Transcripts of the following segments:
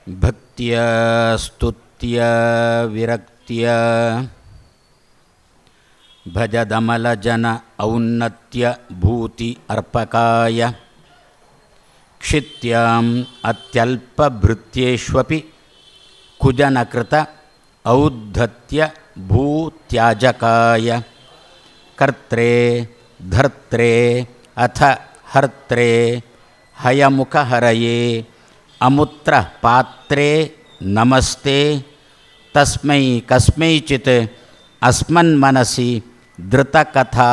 ಭಕ್ತಿಯ ಸ್ತುತ್ಯ ವಿರಕ್ತಿಯ ಭಜದಮಲಜನ ಔನ್ನತ್ಯ ಭೂತಿ ಅರ್ಪಕಾಯ ಕ್ಷಿತ್ಯಾಂ ಅತ್ಯಲ್ಪಭೃತ್ಯೇಷ್ವಪಿ ಕುಜನಕೃತ ಔದ್ಧತ್ಯ ಭೂತ್ಯಾಜಕಾಯ ಕರ್ತ್ರೇ ಧರ್ತ್ರೇ ಅಥ ಹರ್ತ್ರೇ ಹಯಮುಖಹರಯೇ ಅಮುತ್ರ ಪಾತ್ರೇ ನಮಸ್ತೆ ತಸ್ಮೈ ಕಸ್ಮೈಚಿತ್ ಅಸ್ಮನ್ಮನಸಿ ಧೃತಕಥಾ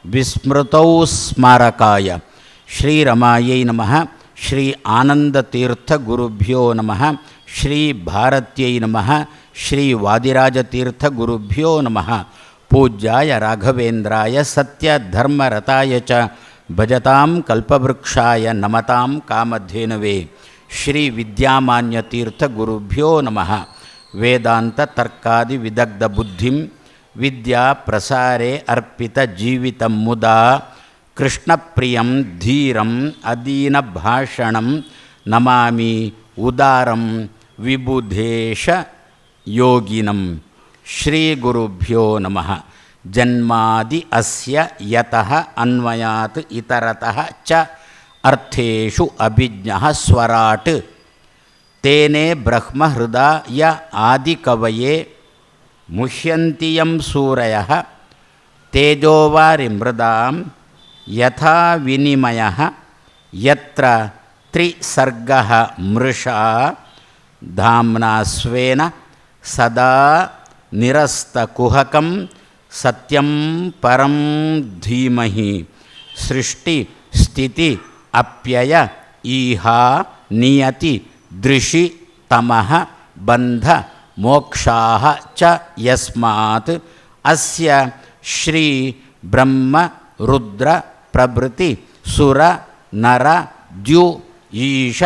ವಿಸ್ಮೃತೌ ಸ್ಮಾರಕಾಯ ಶ್ರೀರಮಾಯೈ ನಮಃ ಶ್ರೀ ಆನಂದತೀರ್ಥಗುರುಭ್ಯೋ ನಮಃ ಶ್ರೀ ಭಾರತ್ಯೈ ನಮಃ ಶ್ರೀ ವಾದಿರಾಜತೀರ್ಥಗುರುಭ್ಯೋ ನಮಃ ಪೂಜ್ಯಾಯ ರಾಘವೇಂದ್ರಾಯ ಸತ್ಯಧರ್ಮರತಾಯ ಚ ಭಜತಾಂ ಕಲ್ಪವೃಕ್ಷಾಯ ನಮತಾಂ ಕಾಮಧೇನವೇ ಶ್ರೀ ವಿದ್ಯಾಮಾನ್ಯತೀರ್ಥಗುರುಭ್ಯೋ ನಮಃ ವೇದಾಂತ ತರ್ಕಾದಿ ವಿದಗ್ಧ ಬುದ್ಧಿಂ ವಿದ್ಯಾ ಪ್ರಸಾರೇ ಅರ್ಪಿತ ಜೀವಿತಂ ಮುದಾ ಕೃಷ್ಣಪ್ರಿಯಂ ಧೀರಂ ಅದೀನಭಾಷಣಂ ನಮಾಮಿ ಉದಾರಂ ವಿಬುಧೇಶ ಯೋಗಿನಂ ಶ್ರೀ ಗುರುಭ್ಯೋ ನಮಃ ಜನ್ಮಾದಿ ಅಸ್ಯ ಯತಃ ಅನ್ವಯಾತ್ ಇತರತಃ ಚ ಅರ್ಥೇಷು ಅಭಿಜ್ಞಃ ಸ್ವರಾಟ್ ತೇನೇ ಬ್ರಹ್ಮಹೃದಯ ಆದಿಕವಯೇ ಮುಹ್ಯಂತಿ ಯಂ ಸೂರಯಃ ತೇಜೋವಾರಿ ಮೃದಾಂ ಯಥಾ ವಿನಿಮಯಃ ಯತ್ರ ತ್ರಿಸರ್ಗಃ ಮೃಷಾ ಧಾಮ್ನಾ ಸ್ವೇನ ಸದಾ ನಿರಸ್ತಕುಹಕಂ ಸತ್ಯಂ ಪರಂ ಧೀಮಹಿ ಸೃಷ್ಟಿ ಸ್ಥಿತಿ ಅಪ್ಯಯ ಈಹಾ ನಿಯತಿ ದೃಶಿ ತಮಃ ಬಂಧ ಮೋಕ್ಷಾಃ ಚ ಯಸ್ಮಾತ್ ಅಸ್ಯ ಶ್ರೀ ಬ್ರಹ್ಮ ರುದ್ರ ಪ್ರಭೃತಿ ಸುರ ನರ ದ್ಯು ಈಶ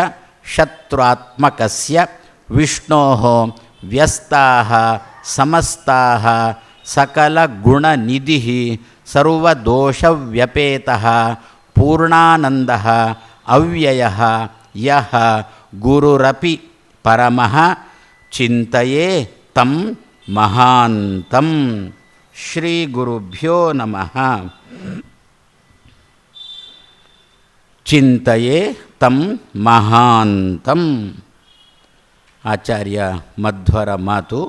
ಶತ್ರುತ್ಮಕಸ್ಯ ವಿಷ್ಣೋಃ ವ್ಯಸ್ತಾಃ ಸಮಸ್ತಾಃ ಸಕಲಗುಣನಿಧಿಃ ಸರ್ವದೋಷವ್ಯಪೇತಃ ಪೂರ್ಣಾನಂದಃ ಅವ್ಯಯಃ ಯಃ ಗುರುರಪಿ ಪರಮಃ ಚಿಂತಯೇ ತಂ ಮಹಾಂತಂ. ಶ್ರೀ ಗುರುಭ್ಯೋ ನಮಃ. ಚಿಂತಯೇ ತಂ ಮಹಾಂತಂ. ಆಚಾರ್ಯ ಮಧ್ವರ ಮಾತು.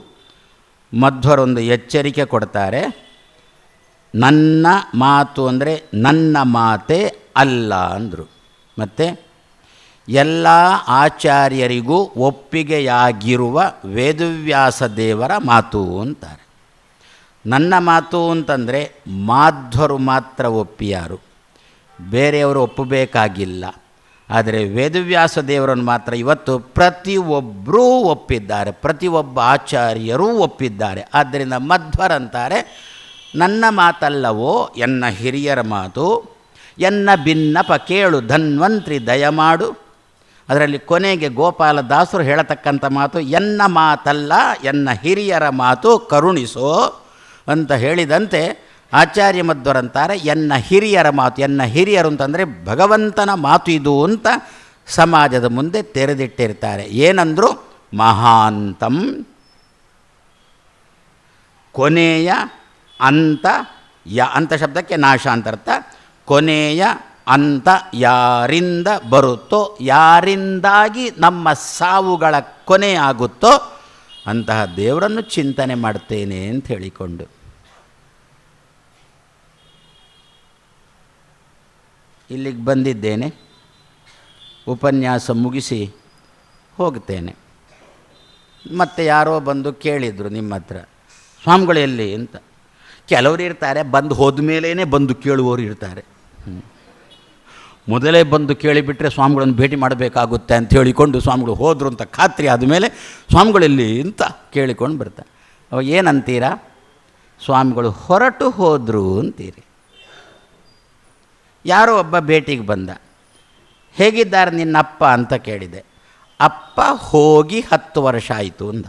ಮಧ್ವರೊಂದು ಎಚ್ಚರಿಕೆ ಕೊಡ್ತಾರೆ. ನನ್ನ ಮಾತು ಅಂದರೆ ನನ್ನ ಮಾತೇ ಅಲ್ಲ ಅಂದರು. ಮತ್ತು ಎಲ್ಲ ಆಚಾರ್ಯರಿಗೂ ಒಪ್ಪಿಗೆಯಾಗಿರುವ ವೇದವ್ಯಾಸ ದೇವರ ಮಾತು ಅಂತಾರೆ. ನನ್ನ ಮಾತು ಅಂತಂದರೆ ಮಾಧ್ವರು ಮಾತ್ರ ಒಪ್ಪಿಯಾರು, ಬೇರೆಯವರು ಒಪ್ಪಬೇಕಾಗಿಲ್ಲ. ಆದರೆ ವೇದವ್ಯಾಸ ದೇವರನ್ನು ಮಾತ್ರ ಇವತ್ತು ಪ್ರತಿಯೊಬ್ಬರೂ ಒಪ್ಪಿದ್ದಾರೆ, ಪ್ರತಿಯೊಬ್ಬ ಆಚಾರ್ಯರೂ ಒಪ್ಪಿದ್ದಾರೆ. ಆದ್ದರಿಂದ ಮಧ್ವರಂತಾರೆ, ನನ್ನ ಮಾತಲ್ಲವೋ ಎನ್ನ ಹಿರಿಯರ ಮಾತು, ಎನ್ನ ಭಿನ್ನಪ ಕೇಳು ಧನ್ವಂತ್ರಿ ದಯಮಾಡು. ಅದರಲ್ಲಿ ಕೊನೆಗೆ ಗೋಪಾಲದಾಸರು ಹೇಳತಕ್ಕಂಥ ಮಾತು, ಎನ್ನ ಮಾತಲ್ಲ ಎನ್ನ ಹಿರಿಯರ ಮಾತು ಕರುಣಿಸೋ ಅಂತ ಹೇಳಿದಂತೆ ಆಚಾರ್ಯ ಮಧ್ವರಂತಾರೆ ಎನ್ನ ಹಿರಿಯರ ಮಾತು. ಎನ್ನ ಹಿರಿಯರು ಅಂತಂದರೆ ಭಗವಂತನ ಮಾತು ಇದು ಅಂತ ಸಮಾಜದ ಮುಂದೆ ತೆರೆದಿಟ್ಟಿರ್ತಾರೆ. ಏನಂದರು? ಮಹಾಂತಂ, ಕೊನೆಯ ಅಂತ. ಅಂತ ಶಬ್ದಕ್ಕೆ ನಾಶ ಅಂತರ್ಥ. ಕೊನೆಯ ಅಂತ ಯಾರಿಂದ ಬರುತ್ತೋ, ಯಾರಿಂದಾಗಿ ನಮ್ಮ ಸಾವುಗಳ ಕೊನೆ ಆಗುತ್ತೋ ಅಂತಹ ದೇವರನ್ನು ಚಿಂತನೆ ಮಾಡ್ತೇನೆ ಅಂತ ಹೇಳಿಕೊಂಡು ಇಲ್ಲಿಗೆ ಬಂದಿದ್ದೇನೆ. ಉಪನ್ಯಾಸ ಮುಗಿಸಿ ಹೋಗ್ತೇನೆ. ಮತ್ತು ಯಾರೋ ಬಂದು ಕೇಳಿದರು ನಿಮ್ಮ ಹತ್ರ, ಸ್ವಾಮಿಗಳು ಎಲ್ಲಿ ಅಂತ. ಕೆಲವರು ಇರ್ತಾರೆ ಬಂದು ಹೋದ ಮೇಲೇ ಬಂದು ಕೇಳುವವರು ಇರ್ತಾರೆ. ಮೊದಲೇ ಬಂದು ಕೇಳಿಬಿಟ್ರೆ ಸ್ವಾಮಿಗಳನ್ನು ಭೇಟಿ ಮಾಡಬೇಕಾಗುತ್ತೆ ಅಂತ ಹೇಳಿಕೊಂಡು ಸ್ವಾಮಿಗಳು ಹೋದರು ಅಂತ ಖಾತ್ರಿ ಆದಮೇಲೆ ಸ್ವಾಮಿಗಳಲ್ಲಿ ಅಂತ ಕೇಳಿಕೊಂಡು ಬರ್ತಾರೆ. ಅವಾಗ ಏನಂತೀರಾ? ಸ್ವಾಮಿಗಳು ಹೊರಟು ಹೋದರು ಅಂತೀರಿ. ಯಾರೋ ಒಬ್ಬ ಭೇಟಿಗೆ ಬಂದ. ಹೇಗಿದ್ದಾರೆ ನಿನ್ನಪ್ಪ ಅಂತ ಕೇಳಿದೆ. ಅಪ್ಪ ಹೋಗಿ 10 ವರ್ಷ ಆಯಿತು ಅಂದ.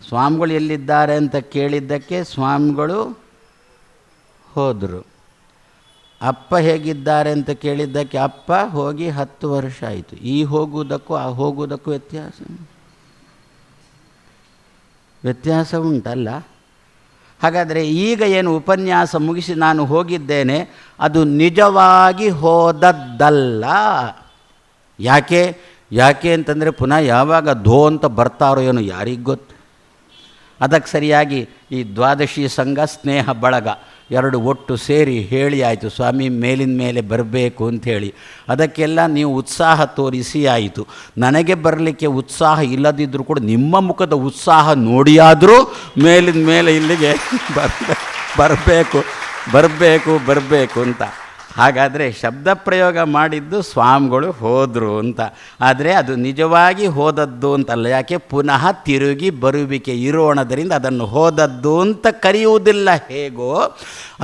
ಸ್ವಾಮಿಗಳು ಎಲ್ಲಿದ್ದಾರೆ ಅಂತ ಕೇಳಿದ್ದಕ್ಕೆ ಸ್ವಾಮಿಗಳು ಹೋದರು. ಅಪ್ಪ ಹೇಗಿದ್ದಾರೆ ಅಂತ ಕೇಳಿದ್ದಕ್ಕೆ ಅಪ್ಪ ಹೋಗಿ 10 ವರ್ಷ ಆಯಿತು. ಈ ಹೋಗುವುದಕ್ಕೂ ಆ ಹೋಗುವುದಕ್ಕೂ ವ್ಯತ್ಯಾಸ ಉಂಟಲ್ಲ. ಹಾಗಾದರೆ ಈಗ ಏನು ಉಪನ್ಯಾಸ ಮುಗಿಸಿ ನಾನು ಹೋಗಿದ್ದೇನೆ, ಅದು ನಿಜವಾಗಿ ಹೋದದ್ದಲ್ಲ. ಯಾಕೆ ಅಂತಂದರೆ ಪುನಃ ಯಾವಾಗ ಧೋ ಅಂತ ಬರ್ತಾರೋ ಏನೋ ಯಾರಿಗೆ ಗೊತ್ತು. ಅದಕ್ಕೆ ಸರಿಯಾಗಿ ಈ ದ್ವಾದಶಿ ಸಂಘ ಸ್ನೇಹ ಬಳಗ 2 ಒಟ್ಟು ಸೇರಿ ಹೇಳಿ ಆಯಿತು, ಸ್ವಾಮಿ ಮೇಲಿನ ಮೇಲೆ ಬರಬೇಕು ಅಂಥೇಳಿ. ಅದಕ್ಕೆಲ್ಲ ನೀವು ಉತ್ಸಾಹ ತೋರಿಸಿ ಆಯಿತು. ನನಗೆ ಬರಲಿಕ್ಕೆ ಉತ್ಸಾಹ ಇಲ್ಲದಿದ್ದರೂ ಕೂಡ ನಿಮ್ಮ ಮುಖದ ಉತ್ಸಾಹ ನೋಡಿಯಾದರೂ ಮೇಲಿನ ಮೇಲೆ ಇಲ್ಲಿಗೆ ಬರಬೇಕು ಅಂತ. ಹಾಗಾದರೆ ಶಬ್ದ ಪ್ರಯೋಗ ಮಾಡಿದ್ದು ಸ್ವಾಮಿಗಳು ಹೋದರು ಅಂತ. ಆದರೆ ಅದು ನಿಜವಾಗಿ ಹೋದದ್ದು ಅಂತಲ್ಲ. ಯಾಕೆ ಪುನಃ ತಿರುಗಿ ಬರುವಿಕೆ ಇರೋಣದರಿಂದ ಅದನ್ನು ಹೋದದ್ದು ಅಂತ ಕರೆಯುವುದಿಲ್ಲ. ಹೇಗೋ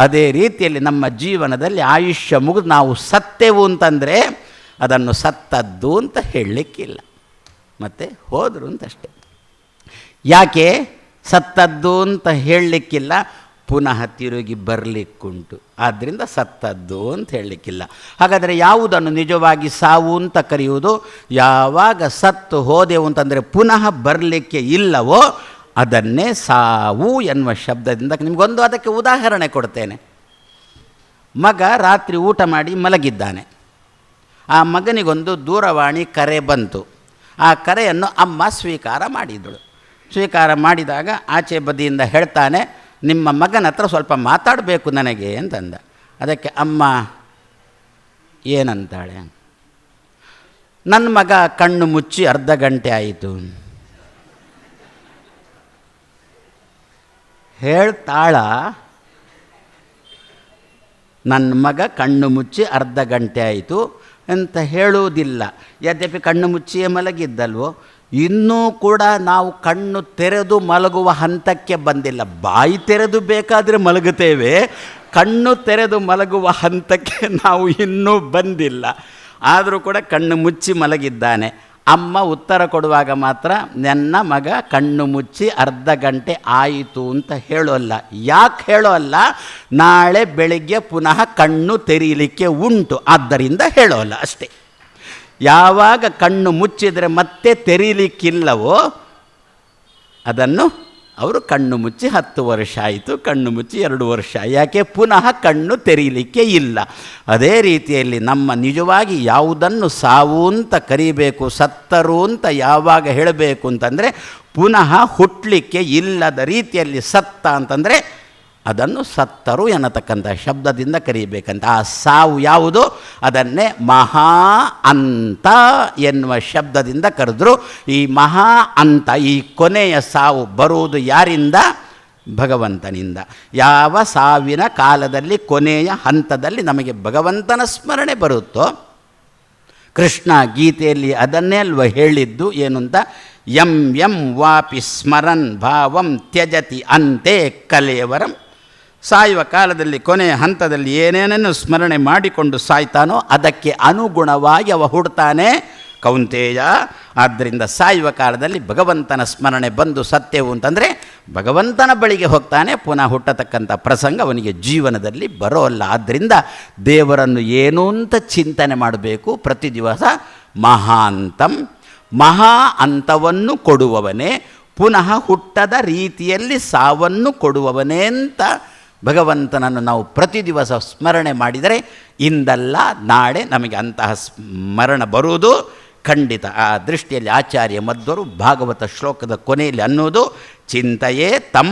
ಅದೇ ರೀತಿಯಲ್ಲಿ ನಮ್ಮ ಜೀವನದಲ್ಲಿ ಆಯುಷ್ಯ ಮುಗಿದು ನಾವು ಸತ್ತೆವು ಅಂತಂದರೆ ಅದನ್ನು ಸತ್ತದ್ದು ಅಂತ ಹೇಳಲಿಕ್ಕಿಲ್ಲ, ಮತ್ತು ಹೋದರು ಅಂತಷ್ಟೇ. ಯಾಕೆ ಸತ್ತದ್ದು ಅಂತ ಹೇಳಲಿಕ್ಕಿಲ್ಲ? ಪುನಃ ತಿರುಗಿ ಬರಲಿಕ್ಕುಂಟು, ಆದ್ದರಿಂದ ಸತ್ತದ್ದು ಅಂತ ಹೇಳಲಿಕ್ಕಿಲ್ಲ. ಹಾಗಾದರೆ ಯಾವುದನ್ನು ನಿಜವಾಗಿ ಸಾವು ಅಂತ ಕರೆಯುವುದು? ಯಾವಾಗ ಸತ್ತು ಹೋದೆವು ಅಂತಂದರೆ ಪುನಃ ಬರಲಿಕ್ಕೆ ಇಲ್ಲವೋ ಅದನ್ನೇ ಸಾವು ಎನ್ನುವ ಶಬ್ದದಿಂದ ನಿಮಗೊಂದು ಅದಕ್ಕೆ ಉದಾಹರಣೆ ಕೊಡ್ತೇನೆ. ಮಗ ರಾತ್ರಿ ಊಟ ಮಾಡಿ ಮಲಗಿದ್ದಾನೆ. ಆ ಮಗನಿಗೊಂದು ದೂರವಾಣಿ ಕರೆ ಬಂತು. ಆ ಕರೆಯನ್ನು ಅಮ್ಮ ಸ್ವೀಕಾರ ಮಾಡಿದಳು. ಸ್ವೀಕಾರ ಮಾಡಿದಾಗ ಆಚೆ ಬದಿಯಿಂದ ಹೇಳ್ತಾನೆ, ನಿಮ್ಮ ಮಗನ ಹತ್ರ ಸ್ವಲ್ಪ ಮಾತಾಡಬೇಕು ನನಗೆ ಅಂತಂದ. ಅದಕ್ಕೆ ಅಮ್ಮ ಏನಂತಾಳೆ? ನನ್ನ ಮಗ ಕಣ್ಣು ಮುಚ್ಚಿ ಅರ್ಧ ಗಂಟೆ ಆಯಿತು. ಹೇಳ್ತಾಳ? ನನ್ನ ಮಗ ಕಣ್ಣು ಮುಚ್ಚಿ ಅರ್ಧ ಗಂಟೆ ಆಯಿತು ಅಂತ ಹೇಳುವುದಿಲ್ಲ. ಯದ್ಯಪಿ ಕಣ್ಣು ಮುಚ್ಚಿಯೇ ಮಲಗಿದ್ದಲ್ವೋ, ಇನ್ನೂ ಕೂಡ ನಾವು ಕಣ್ಣು ತೆರೆದು ಮಲಗುವ ಹಂತಕ್ಕೆ ಬಂದಿಲ್ಲ. ಬಾಯಿ ತೆರೆದು ಬೇಕಾದರೆ ಮಲಗುತ್ತೇವೆ, ಕಣ್ಣು ತೆರೆದು ಮಲಗುವ ಹಂತಕ್ಕೆ ನಾವು ಇನ್ನೂ ಬಂದಿಲ್ಲ. ಆದರೂ ಕೂಡ ಕಣ್ಣು ಮುಚ್ಚಿ ಮಲಗಿದ್ದಾನೆ. ಅಮ್ಮ ಉತ್ತರ ಕೊಡುವಾಗ ಮಾತ್ರ ನನ್ನ ಮಗ ಕಣ್ಣು ಮುಚ್ಚಿ ಅರ್ಧ ಗಂಟೆ ಆಯಿತು ಅಂತ ಹೇಳೋಲ್ಲ. ಯಾಕೆ ಹೇಳೋಲ್ಲ? ನಾಳೆ ಬೆಳಿಗ್ಗೆ ಪುನಃ ಕಣ್ಣು ತೆರೀಲಿಕ್ಕೆ ಉಂಟು, ಆದ್ದರಿಂದ ಹೇಳೋಲ್ಲ ಅಷ್ಟೇ. ಯಾವಾಗ ಕಣ್ಣು ಮುಚ್ಚಿದರೆ ಮತ್ತೆ ತೆರೀಲಿಕ್ಕಿಲ್ಲವೋ ಅದನ್ನು ಅವರು ಕಣ್ಣು ಮುಚ್ಚಿ 10 ವರ್ಷ ಆಯಿತು, ಕಣ್ಣು ಮುಚ್ಚಿ 2 ವರ್ಷ. ಯಾಕೆ? ಪುನಃ ಕಣ್ಣು ತೆರೀಲಿಕ್ಕೆ ಇಲ್ಲ. ಅದೇ ರೀತಿಯಲ್ಲಿ ನಮ್ಮ ನಿಜವಾಗಿ ಯಾವುದನ್ನು ಸಾವು ಅಂತ ಕರೀಬೇಕು, ಸತ್ತರು ಅಂತ ಯಾವಾಗ ಹೇಳಬೇಕು ಅಂತಂದರೆ ಪುನಃ ಹುಟ್ಟಲಿಕ್ಕೆ ಇಲ್ಲದ ರೀತಿಯಲ್ಲಿ ಸತ್ತ ಅಂತಂದರೆ ಅದನ್ನು ಸತ್ತರು ಎನ್ನತಕ್ಕಂಥ ಶಬ್ದದಿಂದ ಕರೀಬೇಕಂತ. ಆ ಸಾವು ಯಾವುದು? ಅದನ್ನೇ ಮಹಾ ಅಂತ ಎನ್ನುವ ಶಬ್ದದಿಂದ ಕರೆದ್ರು. ಈ ಮಹಾ ಅಂತ, ಈ ಕೊನೆಯ ಸಾವು ಬರುವುದು ಯಾರಿಂದ? ಭಗವಂತನಿಂದ. ಯಾವ ಸಾವಿನ ಕಾಲದಲ್ಲಿ ಕೊನೆಯ ಹಂತದಲ್ಲಿ ನಮಗೆ ಭಗವಂತನ ಸ್ಮರಣೆ ಬರುತ್ತೋ, ಕೃಷ್ಣ ಗೀತೆಯಲ್ಲಿ ಅದನ್ನೇ ಅಲ್ವ ಹೇಳಿದ್ದು, ಏನು ಅಂತ? ಯಂ ಯಂ ವಾಪಿ ಸ್ಮರನ್ ಭಾವಂ ತ್ಯಜತಿ ಅಂತೆ ಕಲೇವರಂ. ಸಾಯುವ ಕಾಲದಲ್ಲಿ ಕೊನೆಯ ಹಂತದಲ್ಲಿ ಏನೇನನ್ನು ಸ್ಮರಣೆ ಮಾಡಿಕೊಂಡು ಸಾಯ್ತಾನೋ ಅದಕ್ಕೆ ಅನುಗುಣವಾಗಿ ಅವ ಹುಡ್ತಾನೆ ಕೌಂತೇಯ. ಆದ್ದರಿಂದ ಸಾಯುವ ಕಾಲದಲ್ಲಿ ಭಗವಂತನ ಸ್ಮರಣೆ ಬಂದು ಸತ್ಯವು ಅಂತಂದರೆ ಭಗವಂತನ ಬಳಿಗೆ ಹೋಗ್ತಾನೆ. ಪುನಃ ಹುಟ್ಟತಕ್ಕಂಥ ಪ್ರಸಂಗ ಅವನಿಗೆ ಜೀವನದಲ್ಲಿ ಬರೋಲ್ಲ. ಆದ್ದರಿಂದ ದೇವರನ್ನು ಏನು ಅಂತ ಚಿಂತನೆ ಮಾಡಬೇಕು ಪ್ರತಿ ದಿವಸ. ಮಹಾಂತಂ, ಮಹಾ ಅಂತವನ್ನು ಕೊಡುವವನೇ, ಪುನಃ ಹುಟ್ಟದ ರೀತಿಯಲ್ಲಿ ಸಾವನ್ನು ಕೊಡುವವನೇ ಅಂತ ಭಗವಂತನನ್ನು ನಾವು ಪ್ರತಿ ದಿವಸ ಸ್ಮರಣೆ ಮಾಡಿದರೆ ಇಂದಲ್ಲ ನಾಳೆ ನಮಗೆ ಅಂತಹ ಸ್ಮರಣ ಬರುವುದು ಖಂಡಿತ. ಆ ದೃಷ್ಟಿಯಲ್ಲಿ ಆಚಾರ್ಯ ಮಧ್ವರು ಭಾಗವತ ಶ್ಲೋಕದ ಕೊನೆಯಲ್ಲಿ ಅನ್ನೋದು ಚಿಂತೆಯೇ ತಂ